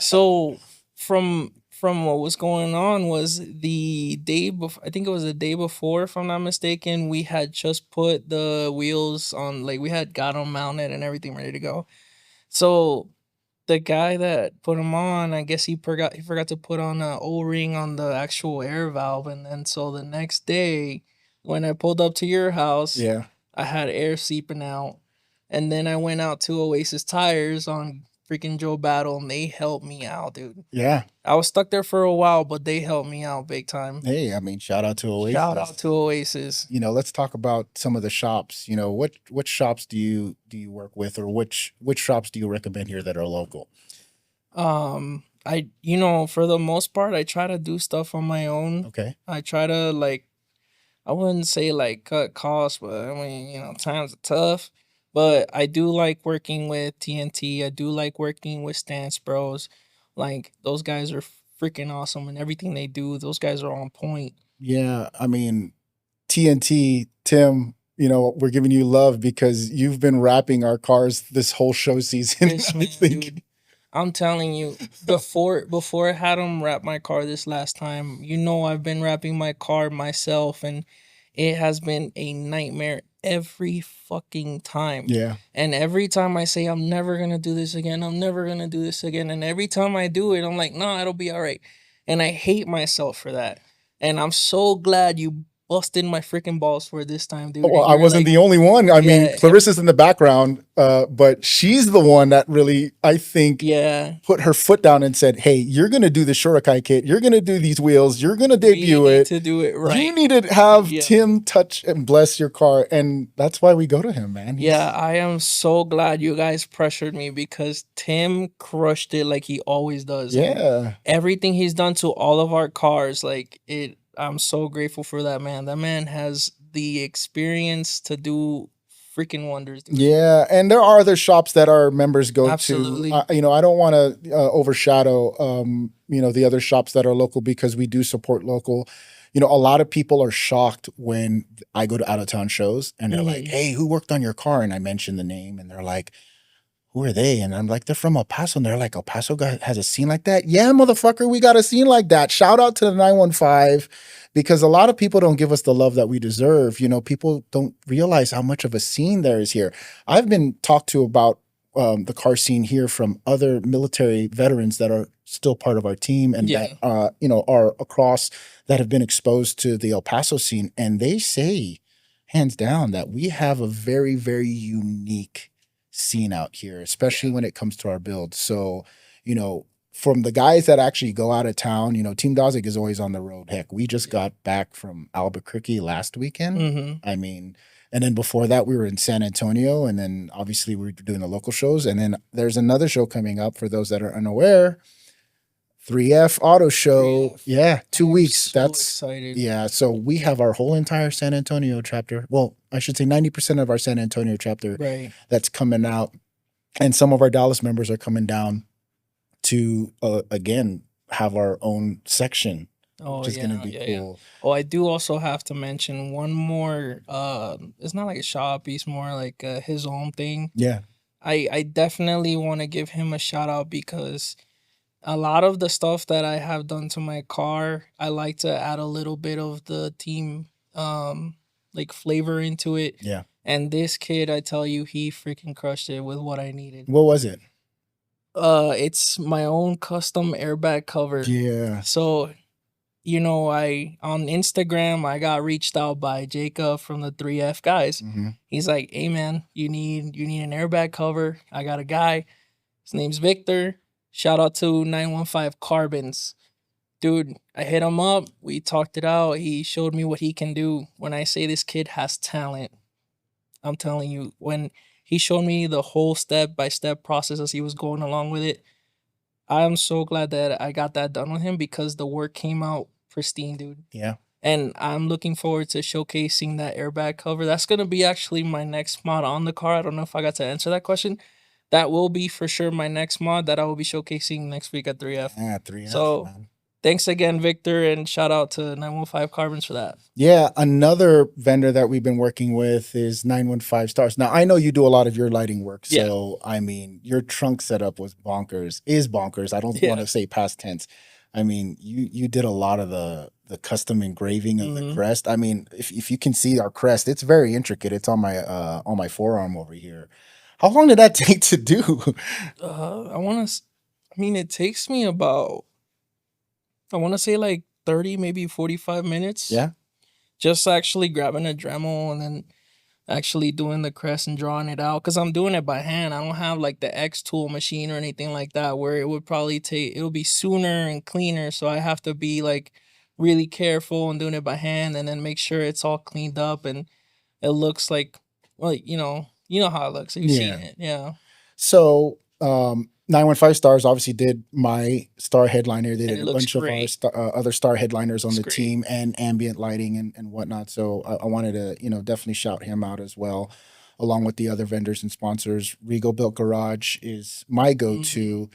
So from what was going on was the day before, I think it was the day before, if I'm not mistaken, we had just put the wheels on, like we had got them mounted and everything ready to go. So the guy that put them on, I guess he forgot to put on a O-ring on the actual air valve, and then so the next day when I pulled up to your house, Yeah. I had air seeping out, and then I went out to Oasis Tires on freaking Joe Battle, and they helped me out, dude. Yeah. I was stuck there for a while, but they helped me out big time. Hey, I mean, shout out to Oasis. Shout out to Oasis. You know, let's talk about some of the shops. You know, what shops do you work with, or which shops do you recommend here that are local? I for the most part, I try to do stuff on my own. Okay. I try to like, I wouldn't say like cut costs, but I mean, times are tough. But I do like working with TNT. I do like working with Stance Bros. Like those guys are freaking awesome, and everything they do, those guys are on point. Yeah, I mean, TNT, Tim, you know, we're giving you love because you've been wrapping our cars this whole show season. This I man, think. dude. I'm telling you, before I had him wrap my car this last time, I've been wrapping my car myself, and it has been a nightmare every fucking time. Yeah. And every time I say I'm never gonna do this again, I'm never gonna do this again, and every time I do it, I'm like, no, it'll be all right. And I hate myself for that. And I'm so glad you busted my freaking balls for it this time, dude. Well, And I you're wasn't like, the only one. I mean, yeah, Clarissa's in the background, but she's the one that really, I think, yeah. put her foot down and said, "Hey, you're gonna do the Shorakai kit. You're gonna do these wheels. You're gonna debut We need it. to do it right. You need to have Yeah. Tim touch and bless your car," and that's why we go to him, man. Yeah, I am so glad you guys pressured me because Tim crushed it like he always does. And Yeah. everything he's done to all of our cars, like it, I'm so grateful for that man. That man has the experience to do freaking wonders, dude. Yeah, and there are other shops that our members go Absolutely. to. You know, I don't want to overshadow, the other shops that are local because we do support local. You know, a lot of people are shocked when I go to out of town shows and they're like, Mhm. "Hey, who worked on your car?" And I mention the name, and they're like, "Who are they?" And I'm like, "They're from El Paso." And they're like, "El Paso has a scene like that?" Yeah, motherfucker, we got a scene like that. Shout out to the 915 because a lot of people don't give us the love that we deserve. You know, people don't realize how much of a scene there is here. I've been talked to about the car scene here from other military veterans that are still part of our team and Yeah. that, are across that have been exposed to the El Paso scene. And they say, hands down, that we have a very, very unique scene out here, especially when it comes to our build. So, from the guys that actually go out of town, Team Dazig is always on the road. Heck, we just got back from Albuquerque last weekend. Mm-hmm. I mean, and then before that, we were in San Antonio, and then obviously we were doing the local shows. And then there's another show coming up for those that are unaware. 3F Auto Show. 3F. Yeah, 2 weeks. So That's excited. yeah. So we have our whole entire San Antonio chapter. Well, I should say 90% of our San Antonio chapter Right. that's coming out, and some of our Dallas members are coming down to again have our own section, Oh which is yeah, going to be yeah, yeah. cool. Oh, I do also have to mention one more. It's not like a shop; it's more like his own thing. Yeah, I definitely want to give him a shout out because a lot of the stuff that I have done to my car, I like to add a little bit of the team like flavor into it. Yeah. And this kid, I tell you, he freaking crushed it with what I needed. What was it? It's my own custom airbag cover. Yeah. So, I on Instagram I got reached out by Jacob from the 3F guys. Mm-hmm. He's like, "Hey man, you need an airbag cover. I got a guy. His name's Victor. Shout out to 915 Carbons." Dude, I hit him up. We talked it out. He showed me what he can do. When I say this kid has talent, I'm telling you, when he showed me the whole step-by-step process as he was going along with it, I'm so glad that I got that done with him because the work came out pristine, dude. Yeah. And I'm looking forward to showcasing that airbag cover. That's going to be actually my next mod on the car. I don't know if I got to answer that question. That will be for sure my next mod that I will be showcasing next week at 3F. Yeah, 3F, So, man. thanks again, Victor, and shout out to 915 Carbons for that. Yeah, another vendor that we've been working with is 915 Stars. Now, I know you do a lot of your lighting work, so I mean, your trunk setup was bonkers. Is bonkers. I don't want to say past tense. I mean, you did a lot of the custom engraving of the crest. I mean, if you can see our crest, it's very intricate. It's on my forearm over here. How long did that take to do? It takes me about, I want to say like 30, maybe 45 minutes. Yeah. Just actually grabbing a Dremel and then actually doing the crest and drawing it out. Because I'm doing it by hand. I don't have like the X tool machine or anything like that where it would probably it'll be sooner and cleaner. So I have to be like really careful and doing it by hand and then make sure it's all cleaned up and it looks like, well, you know how it looks. You've seen it. Yeah. So, 915 Stars obviously did my star headliner. They And did it a looks bunch of our other star headliners on Looks the great. team and ambient lighting and whatnot. So I wanted to, definitely shout him out as well, along with the other vendors and sponsors. Regal Built Garage is my go-to.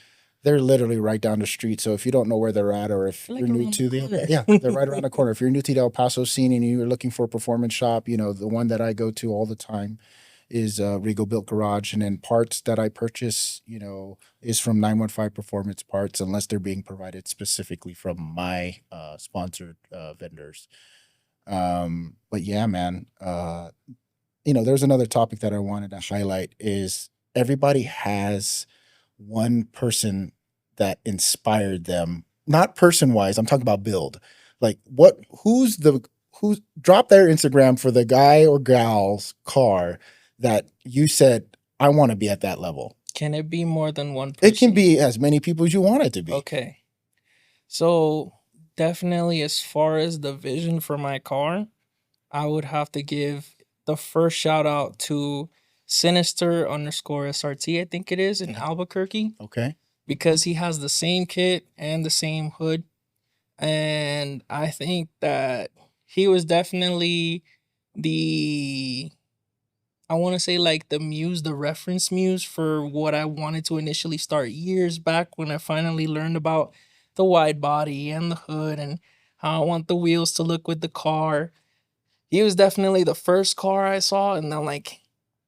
They're literally right down the street. So if you don't know where they're at, or if They're you're like new around to the the corner. yeah, they're right around the corner. If you're new to the El Paso scene and you're looking for a performance shop, the one that I go to all the time is Regal Built Garage. And then parts that I purchase, is from 915 Performance Parts, unless they're being provided specifically from my sponsored vendors. But yeah, man, there's another topic that I wanted to highlight is everybody has one person that inspired them, not person wise. I'm talking about build. Like who's drop their Instagram for the guy or gal's car that you said, I want to be at that level. Can it be more than one person? It can be as many people as you want it to be. Okay. So definitely as far as the vision for my car, I would have to give the first shout out to Sinister_SRT, I think it is, in Albuquerque, Okay. because he has the same kit and the same hood. And I think that he was definitely I want to say like the reference muse for what I wanted to initially start years back when I finally learned about the wide body and the hood and how I want the wheels to look with the car. He was definitely the first car I saw, and I'm like,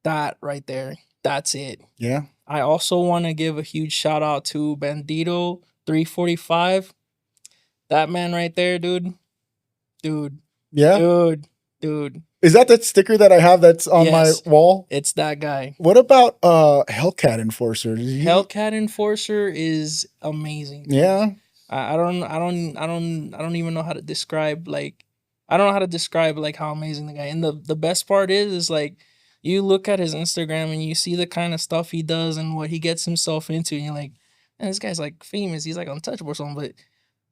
that right there, that's it. Yeah. I also want to give a huge shout out to Bandito 345. That man right there, dude. Yeah. Dude. Is that sticker that I have that's on Yes. my wall? It's that guy. What about Hellcat Enforcer? Hellcat Enforcer is amazing. Yeah. I don't even know how to describe I don't know how to describe like how amazing the guy. And the best part is like you look at his Instagram and you see the kind of stuff he does and what he gets himself into, and you're like, man, this guy's like famous. He's like untouchable or something. But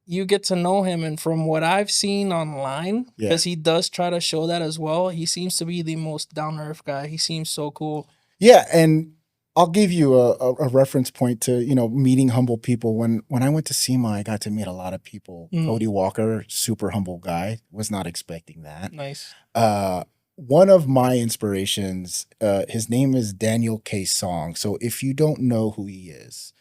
you get to know him, and from what I've seen online, because he does try to show that as well, he seems to be the most down to earth guy. He seems so cool. Yeah, and I'll give you a reference point to meeting humble people. When I went to SEMA, I got to meet a lot of people. Cody Walker, super humble guy. Was not expecting that. Nice. One of my inspirations, his name is Daniel K. Song. So if you don't know who he is,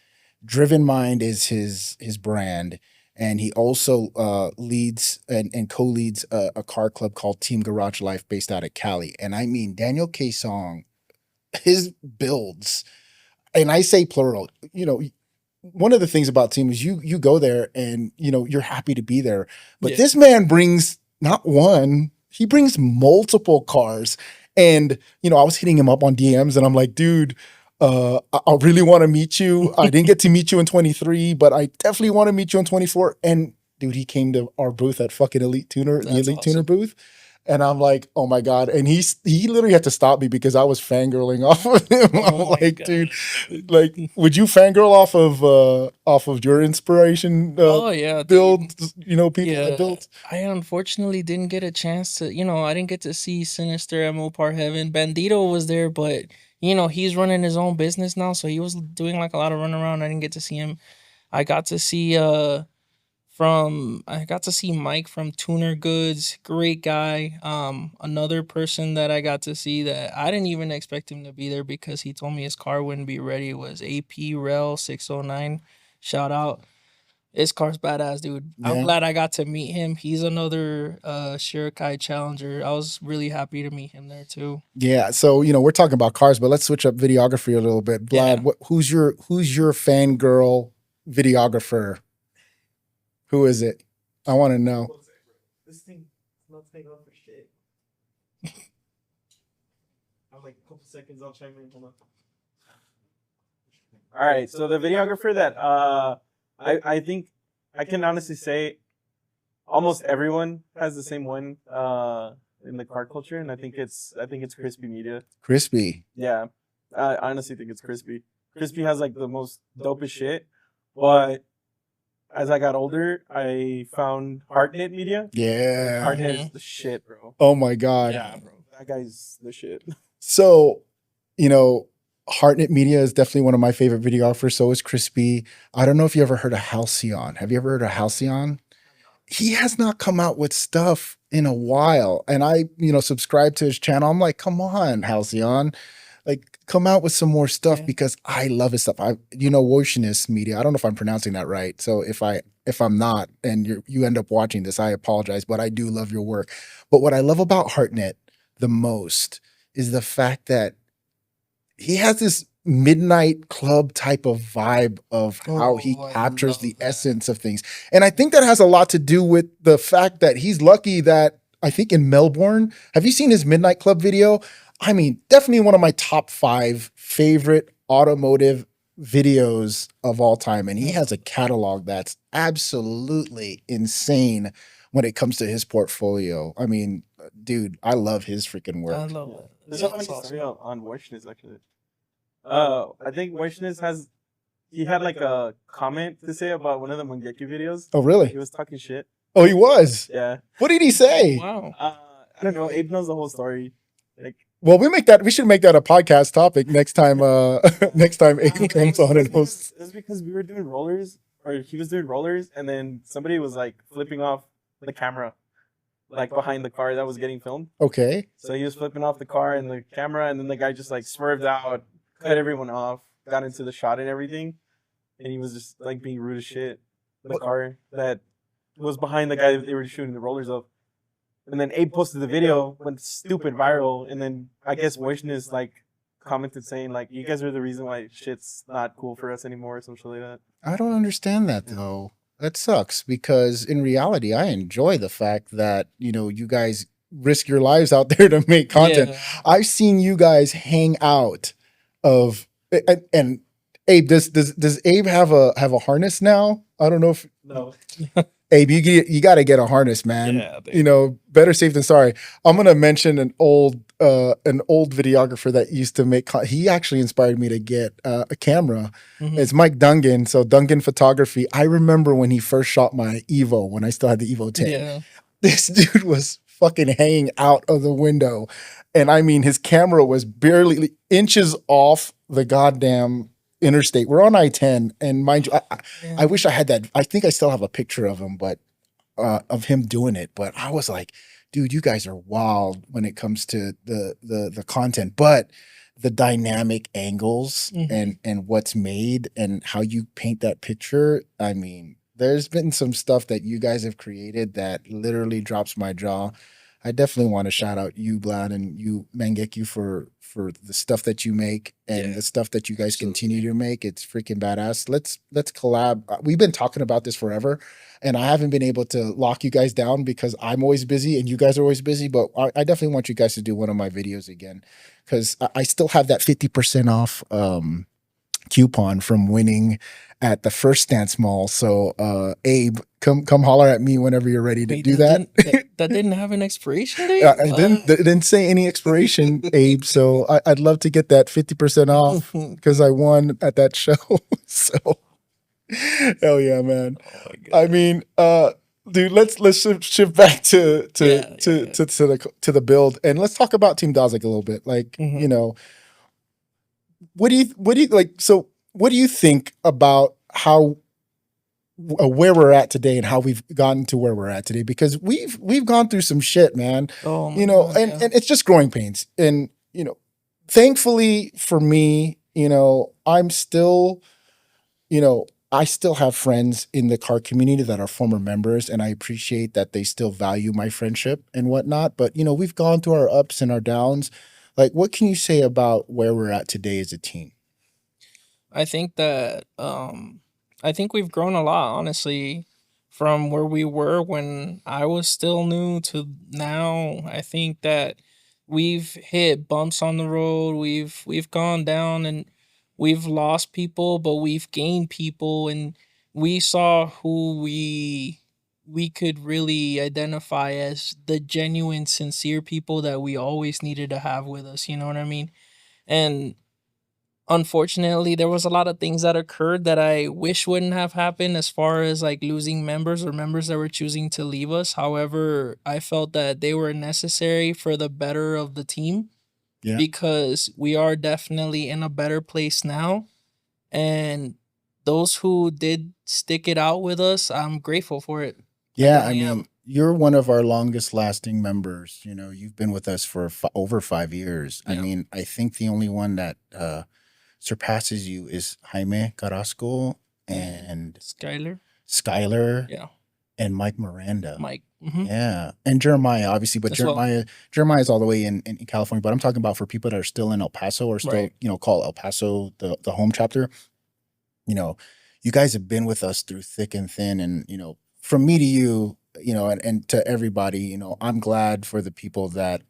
Driven Mind is his brand. And he also leads and co-leads a car club called Team Garage Life based out of Cali. And I mean, Daniel K. Song, his builds, and I say plural, one of the things about Team is you go there and, you're happy to be there. But this man brings not one, He brings multiple cars. And, you know, I was hitting him up on DMs and I'm like, dude, I really want to meet you. I didn't get to meet you in 23, but I definitely want to meet you in 24. And dude, he came to our booth at fucking Elite Tuner, the That's Elite Tuner awesome. booth. And I'm like, oh my God. And he literally had to stop me because I was fangirling off of him. Oh I'm my like, God. dude, like, would you fangirl off of your inspiration Oh yeah, dude. build, you know, people that Yeah, built? I unfortunately didn't get a chance to, I didn't get to see Sinister at Mopar Heaven. Bandito was there, but he's running his own business now, so he was doing like a lot of runaround. I didn't get to see him. I got to see I got to see Mike from Tuner Goods, great guy. Another person that I got to see that I didn't even expect him to be there because he told me his car wouldn't be ready was AP Rel 609. Shout out. His car's badass, dude. I'm Yeah. glad I got to meet him. He's another Shirikai challenger. I was really happy to meet him there too. Yeah. So, you know, we're talking about cars, but let's switch up videography a little bit. Vlad, Yeah. who's your fangirl videographer? Who is it? I want to know. This thing is not staying on for shit. I'm like a couple seconds, I'll chime in. Hold on. All right, so the videographer that I think I can honestly say almost everyone has the same one in the car culture, and I think it's Crispy Media. Crispy. Yeah, I honestly think it's Crispy. Crispy has like the most dopest shit, but as I got older, I found Heartnet Media. Yeah. Heartnet is the shit, bro. Oh my God. Yeah, bro. That guy's the shit. So, you know, Heartnet Media is definitely one of my favorite videographers. So is Crispy. I don't know if you ever heard of Halcyon. Have you ever heard of Halcyon? He has not come out with stuff in a while. And I, you know, subscribe to his channel. I'm like, come on, Halcyon. Like, come out with some more stuff Yeah. because I love his stuff. Wotionist Media. I don't know if I'm pronouncing that right. So if I'm not, and you end up watching this, I apologize, but I do love your work. But what I love about Heartnet the most is the fact that he has this midnight club type of vibe of how he Oh, I captures love the that. essence of things. And I think that has a lot to do with the fact that he's lucky that I think in Melbourne, have you seen his midnight club video? I mean, definitely one of my top 5 favorite automotive videos of all time. And he has a catalog that's absolutely insane when it comes to his portfolio. I mean, dude, I love his freaking work. I love that. There's a That's funny awesome. story on Voichness actually. I think Voichness he had like a comment to say about one of the Mangeki videos. Oh, really? He was talking shit. Oh, he was? Yeah. What did he say? Wow. I don't know. Abe knows the whole story. Like, Well, we should make that a podcast topic next time next time Aiden comes on and hosts. It was because we were doing rollers, or he was doing rollers, and then somebody was like flipping off the camera, like behind the car that was getting filmed. Okay. So he was flipping off the car and the camera, and then the guy just like swerved out, cut everyone off, got into the shot and everything, and he was just like being rude as shit. The car that was behind the guy that they were shooting the rollers of. And then Abe posted the video, went stupid viral, and then I guess Voichness like commented saying like, "You guys are the reason why shit's not cool for us anymore," or something like that. I don't understand that though. That sucks because in reality, I enjoy the fact that, you know, you guys risk your lives out there to make content. Yeah. I've seen you guys hang out and Abe, does Abe have a harness now? I don't know if No. Abe, you got to get a harness, man. Yeah, dude. You know, better safe than sorry. I'm gonna mention an old videographer that used to make. He actually inspired me to get a camera. Mhm. It's Mike Dungan. So Dungan Photography. I remember when he first shot my Evo when I still had the Evo 10. Yeah. This dude was fucking hanging out of the window, and I mean his camera was barely inches off the goddamn interstate. We're on I-10, and mind you, I wish I had that. I think I still have a picture of him, but of him doing it. But I was like, dude, you guys are wild when it comes to the content, but the dynamic angles Mhm. and what's made and how you paint that picture. I mean, there's been some stuff that you guys have created that literally drops my jaw. I definitely want to shout out you, Blad, and you, Mangekyu, for the stuff that you make and Yeah, the stuff that you guys absolutely. continue to make. It's freaking badass. Let's collab. We've been talking about this forever, and I haven't been able to lock you guys down because I'm always busy and you guys are always busy. But I definitely want you guys to do one of my videos again because I still have that 50% off coupon from winning at the First Stance Mall. So Abe, come holler at me whenever you're ready to Wait, do that. that didn't have an expiration date? I didn't say any expiration, Abe. So I'd love to get that 50% off because I won at that show. So hell yeah, man. Oh my God. I mean, dude, let's shift back to the build and let's talk about Team Dazig a little bit. Like, Mhm. you know, what do you like? So, what do you think about how where we're at today and how we've gotten to where we're at today? Because we've gone through some shit, man. Oh my You know, God, and yeah. and it's just growing pains. And you know, thankfully for me, you know, I'm still, you know, I still have friends in the car community that are former members, and I appreciate that they still value my friendship and whatnot. But you know, we've gone through our ups and our downs. Like, what can you say about where we're at today as a team? I think that I think we've grown a lot, honestly, from where we were when I was still new to now. I think that we've hit bumps on the road. We've gone down and we've lost people, but we've gained people, and we saw who we could really identify as the genuine, sincere people that we always needed to have with us. You know what I mean? And unfortunately, there was a lot of things that occurred that I wish wouldn't have happened, as far as like losing members or members that were choosing to leave us. However, I felt that they were necessary for the better of the team, Yeah. because we are definitely in a better place now. And those who did stick it out with us, I'm grateful for it. Yeah, I Definitely am. mean, you're one of our longest lasting members. You know, you've been with us for over 5 years. I Yeah. mean, I think the only one that surpasses you is Jaime Carrasco and Skylar. Skylar Yeah. and Mike Miranda. Mike. Yeah, and Jeremiah, obviously, but As well. Jeremiah's all the way in California. But I'm talking about for people that are still in El Paso or still, Right. you know, call El Paso the home chapter. You know, you guys have been with us through thick and thin, and you know, from me to you, you know, and to everybody, you know, I'm glad for the people that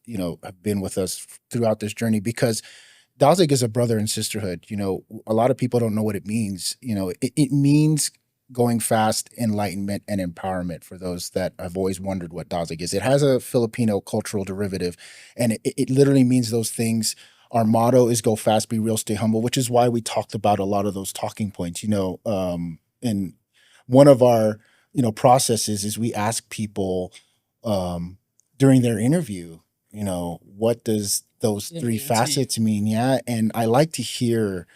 you know, have been with us throughout this journey because Dazig is a brother and sisterhood. You know, a lot of people don't know what it means. You know, it means going fast, enlightenment, and empowerment for those that have always wondered what Dazig is. It has a Filipino cultural derivative, and it literally means those things. Our motto is go fast, be real, stay humble, which is why we talked about a lot of those talking points, you know. And one of our, you know, processes is we ask people um, during their interview, you know, what does those It three mean to you. facets mean? Yeah. And I like to hear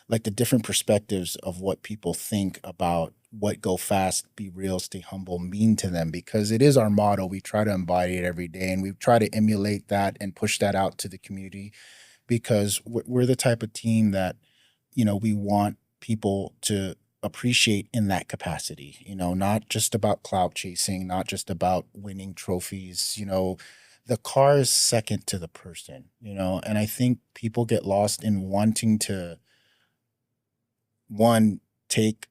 like the different perspectives of what people think about what go fast, be real, stay humble mean to them because it is our motto. We try to embody it every day and we try to emulate that and push that out to the community because we're the type of team that, you know, we want people to appreciate in that capacity, you know, not just about clout chasing, not just about winning trophies, you know, the car is second to the person, you know, and I think people get lost in wanting to one take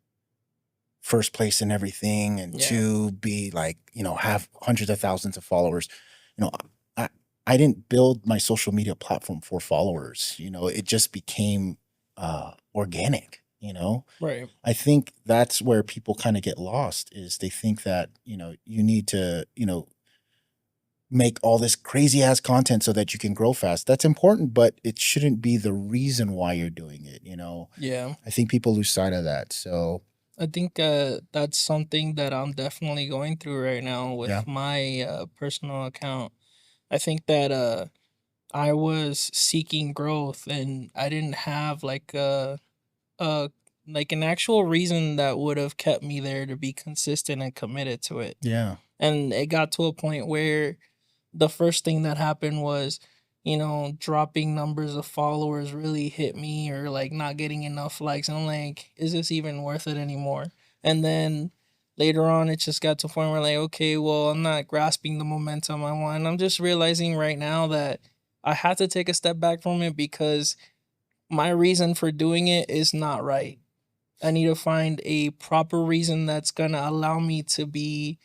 first place in everything and Yeah. two be like, you know, have hundreds of thousands of followers. You know, I I didn't build my social media platform for followers, you know, it just became organic, you know. Right. I think that's where people kind of get lost is they think that, you know, you need to, you know, make all this crazy ass content so that you can grow fast. That's important, but it shouldn't be the reason why you're doing it, you know. Yeah. I think people lose sight of that. So, I think that's something that I'm definitely going through right now yeah. with my personal account. I think that I was seeking growth and I didn't have a like an actual reason that would have kept me there to be consistent and committed to it. Yeah. And it got to a point where the first thing that happened was, dropping numbers of followers really hit me, or like not getting enough likes. And I'm like, is this even worth it anymore? And then later on, it just got to a point where like, okay, well, I'm not grasping the momentum I want. And I'm just realizing right now that I had to take a step back from it because my reason for doing it is not right. I need to find a proper reason that's gonna allow me to be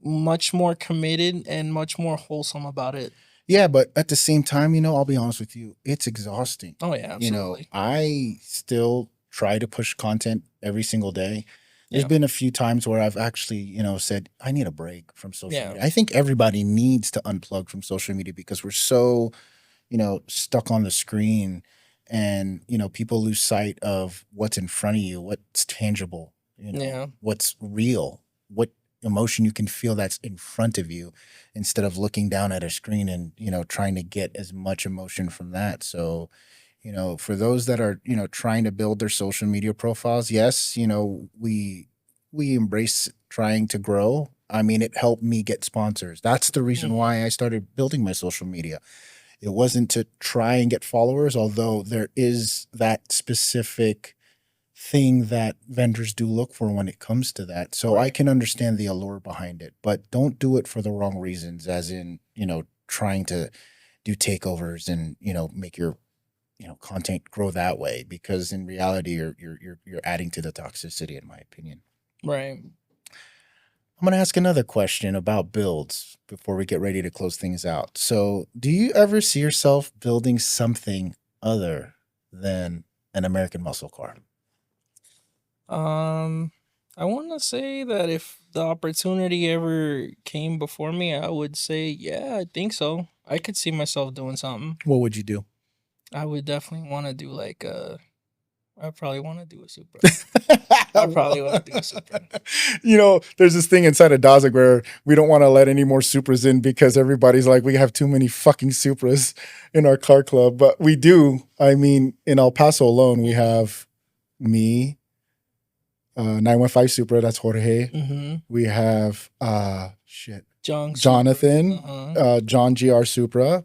much more committed and much more wholesome about it. Yeah, but at the same time, I'll be honest with you, it's exhausting. Oh yeah, absolutely. I still try to push content every single day. There's Yeah. been a few times where I've actually, said, I need a break from social Yeah. media. I think everybody needs to unplug from social media because we're so, stuck on the screen and, people lose sight of what's in front of you, what's tangible, Yeah. what's real, what emotion you can feel that's in front of you instead of looking down at a screen and, trying to get as much emotion from that. So, for those that are, trying to build their social media profiles, yes, we embrace trying to grow. I mean, it helped me get sponsors. That's the reason why I started building my social media. It wasn't to try and get followers, although there is that specific thing that vendors do look for when it comes to that. So I can understand the allure behind it, but don't do it for the wrong reasons, as in, trying to do takeovers and, make your content grow that way, because in reality you're adding to the toxicity, in my opinion. Right. I'm going to ask another question about builds before we get ready to close things out. So, do you ever see yourself building something other than an American muscle car? I want to say that if the opportunity ever came before me, I would say, yeah, I think so. I could see myself doing something. What would you do? I would definitely want to do like I probably want to do a Supra. I probably want to do a Supra. There's this thing inside of Dazig where we don't want to let any more Supras in because everybody's like, we have too many fucking Supras in our car club. But we do. I mean, in El Paso alone, we have me, 915 Supra, that's Jorge. Mm-hmm. We have Jonathan, John GR Supra.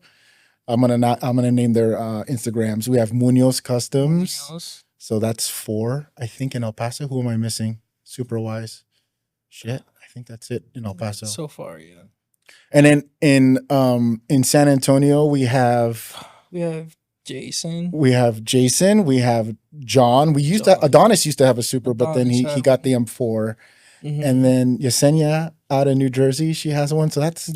I'm gonna name their Instagrams. We have Munoz Customs. Munoz. So that's 4, I think, in El Paso. Who am I missing? Supra wise. Shit. I think that's it in El Paso. So far, yeah. And then in San Antonio, we have Jason. We have John. Adonis used to have a Supra, but then he got the M4. Mm-hmm. And then Yesenia out of New Jersey, she has one. So that's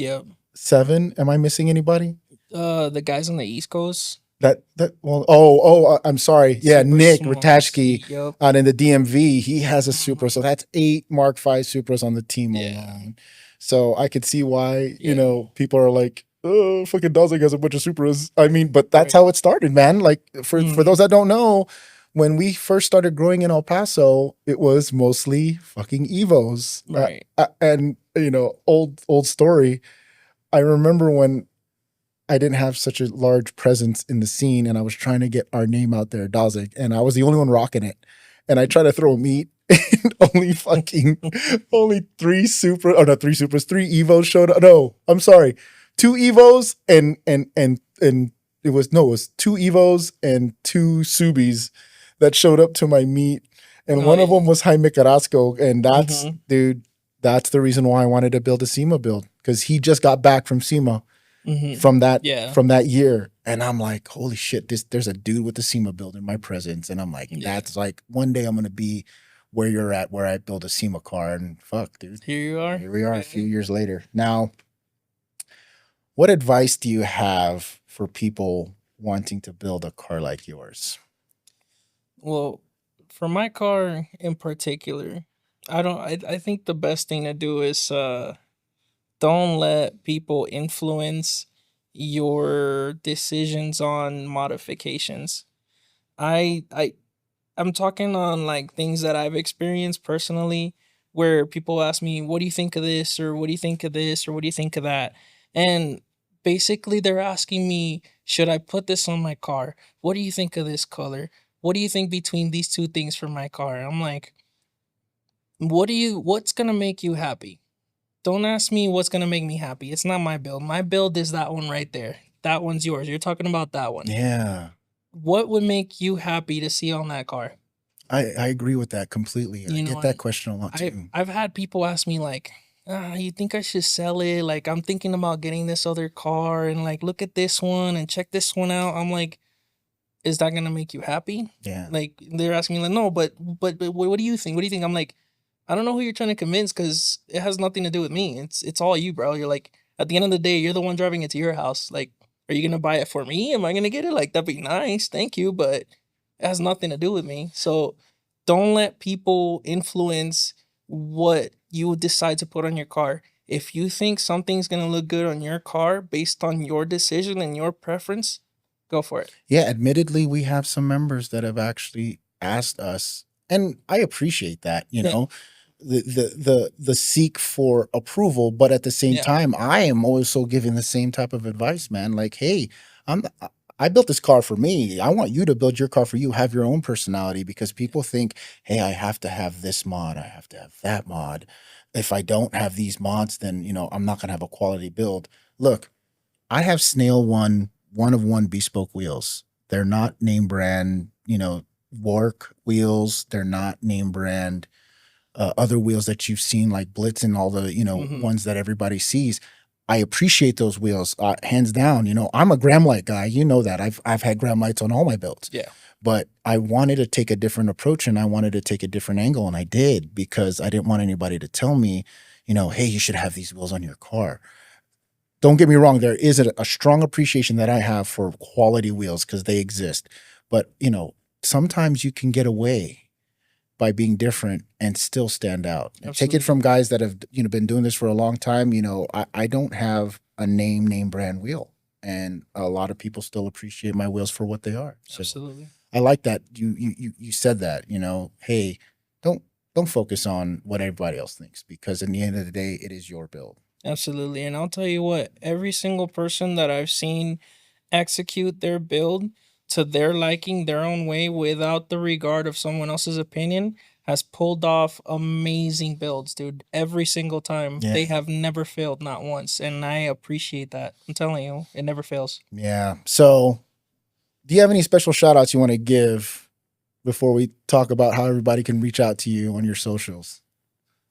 7. Am I missing anybody? The guys on the East Coast. I'm sorry. Yeah, Super Nick small. Ratashki Yep. out in the DMV. He has a Supra. So that's 8 Mark V Supras on the team alone. So I could see why, people are like, oh, fucking Dazig has a bunch of Supras. I mean, but that's how it started, man. Like, for those that don't know, when we first started growing in El Paso, it was mostly fucking Evos. Right. And, old story. I remember when I didn't have such a large presence in the scene and I was trying to get our name out there, Dazig, and I was the only one rocking it. And I tried to throw meat and only 3 Evos showed up. No, I'm sorry. 2 Evos and it was 2 Evos and 2 Subis that showed up to my meet. And one of them was Jaime Carrasco. And that's, dude, that's the reason why I wanted to build a SEMA build, because he just got back from SEMA. From that year, and I'm like, holy shit, there's a dude with the SEMA build in my presence, and I'm like, that's like, one day I'm gonna be where you're at, where I build a SEMA car, and fuck, dude, here we are a few years later. Now, what advice do you have for people wanting to build a car like yours? Well, for my car in particular, I think the best thing to do is don't let people influence your decisions on modifications. I'm talking on like things that I've experienced personally, where people ask me, what do you think of this, or what do you think of this, or what do you think of that? And basically they're asking me, should I put this on my car? What do you think of this color? What do you think between these two things for my car? I'm like, what's gonna make you happy? Don't ask me what's going to make me happy. It's not my build. My build is that one right there. That one's yours. You're talking about that one. Yeah. What would make you happy to see on that car? I agree with that completely. I get that question a lot too. I've had people ask me like, you think I should sell it? Like, I'm thinking about getting this other car and like, look at this one and check this one out. I'm like, is that gonna make you happy? Yeah. Like, they're asking me like, no, but what do you think? What do you think? I'm like, I don't know who you're trying to convince because it has nothing to do with me. It's all you, bro. You're like, at the end of the day, you're the one driving it to your house. Like, are you gonna buy it for me? Am I gonna get it? Like, that'd be nice, thank you, but it has nothing to do with me. So don't let people influence what you decide to put on your car. If you think something's gonna look good on your car based on your decision and your preference, go for it. Yeah, admittedly, we have some members that have actually asked us, and I appreciate that, Yeah. the seek for approval, but at the same Yeah. time, I am also giving the same type of advice, man. Like, hey, I built this car for me. I want you to build your car for you. Have your own personality, because people think, hey, I have to have this mod, I have to have that mod. If I don't have these mods, then I'm not gonna have a quality build. Look, I have Snail one of one bespoke wheels. They're not name brand, Work wheels. They're not name brand other wheels that you've seen like Blitz and all the ones that everybody sees. I appreciate those wheels, hands down. I'm a Graham light guy. You know that I've had Graham lights on all my builds. Yeah. But I wanted to take a different approach, and I wanted to take a different angle, and I did, because I didn't want anybody to tell me, hey, you should have these wheels on your car. Don't get me wrong, there is a strong appreciation that I have for quality wheels because they exist. But, sometimes you can get away by being different and still stand out. And take it from guys that have, been doing this for a long time. I don't have a name brand wheel, and a lot of people still appreciate my wheels for what they are. So Absolutely. I like that you said that, hey, don't focus on what everybody else thinks, because in the end of the day, it is your build. Absolutely. And I'll tell you what, every single person that I've seen execute their build to their liking, their own way, without the regard of someone else's opinion, has pulled off amazing builds, dude. Every single time. Yeah. They have never failed, not once. And I appreciate that. I'm telling you, it never fails. Yeah. So do you have any special shout outs you want to give before we talk about how everybody can reach out to you on your socials?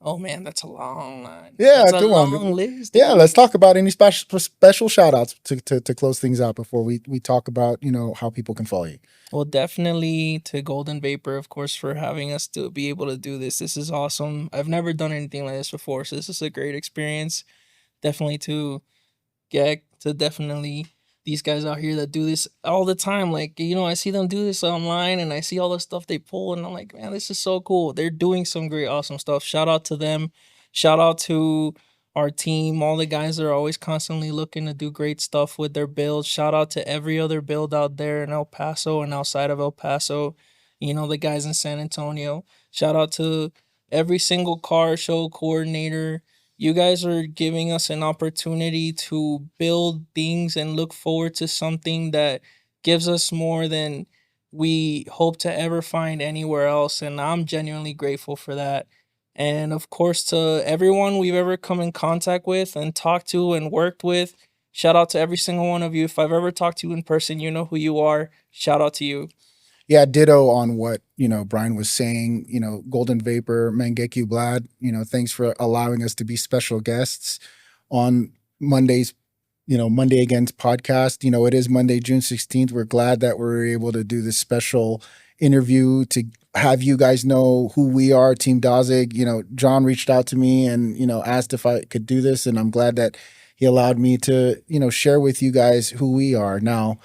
Oh man, that's a long line. Yeah, That's a come on. long list. Yeah, let's talk about any special shout outs to close things out before we talk about, how people can follow you. Well, definitely to Golden Vapor, of course, for having us to be able to do this. This is awesome. I've never done anything like this before, so this is a great experience. Definitely to Gek, to definitely these guys out here that do this all the time. Like, I see them do this online and I see all the stuff they pull, and I'm like, man, this is so cool. They're doing some great, awesome stuff. Shout out to them. Shout out to our team, all the guys that are always constantly looking to do great stuff with their builds. Shout out to every other build out there in El Paso and outside of El Paso. The guys in San Antonio. Shout out to every single car show coordinator. You guys are giving us an opportunity to build things and look forward to something that gives us more than we hope to ever find anywhere else. And I'm genuinely grateful for that. And of course, to everyone we've ever come in contact with and talked to and worked with, shout out to every single one of you. If I've ever talked to you in person, you know who you are. Shout out to you. Yeah, ditto on what, Brian was saying. Golden Vapor, Mangekyu Blad, thanks for allowing us to be special guests on Monday's, Monday Again's podcast. It is Monday, June 16th. We're glad that we're able to do this special interview to have you guys know who we are, Team Dazig. John reached out to me and, asked if I could do this, and I'm glad that he allowed me to, share with you guys who we are. Now,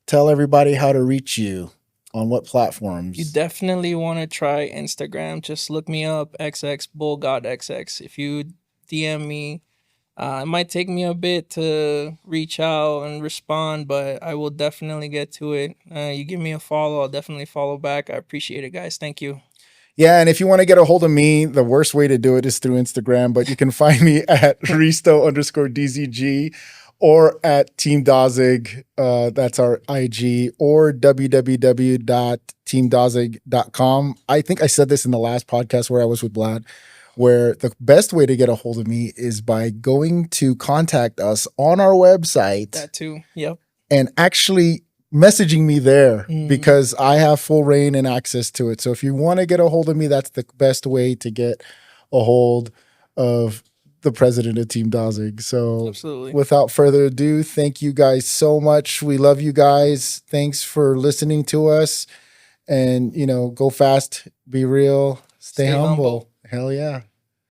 tell everybody how to reach you on what platforms. You definitely want to try Instagram. Just look me up, XXBullGodXX. If you DM me, it might take me a bit to reach out and respond, but I will definitely get to it. You give me a follow, I'll definitely follow back. I appreciate it, guys. Thank you. Yeah, and if you want to get a hold of me, the worst way to do it is through Instagram, but you can find me at Risto_DZG. Or at Team Dazig, that's our IG, or www.teamdazig.com. I think I said this in the last podcast where I was with Vlad, where the best way to get a hold of me is by going to contact us on our website. That too, yep. And actually messaging me there Mm. because I have full reign and access to it. So if you want to get a hold of me, that's the best way to get a hold of the president of Team Dazig. So Absolutely. without further ado, thank you guys so much. We love you guys. Thanks for listening to us. And, you know, go fast, be real, stay humble. Hell yeah.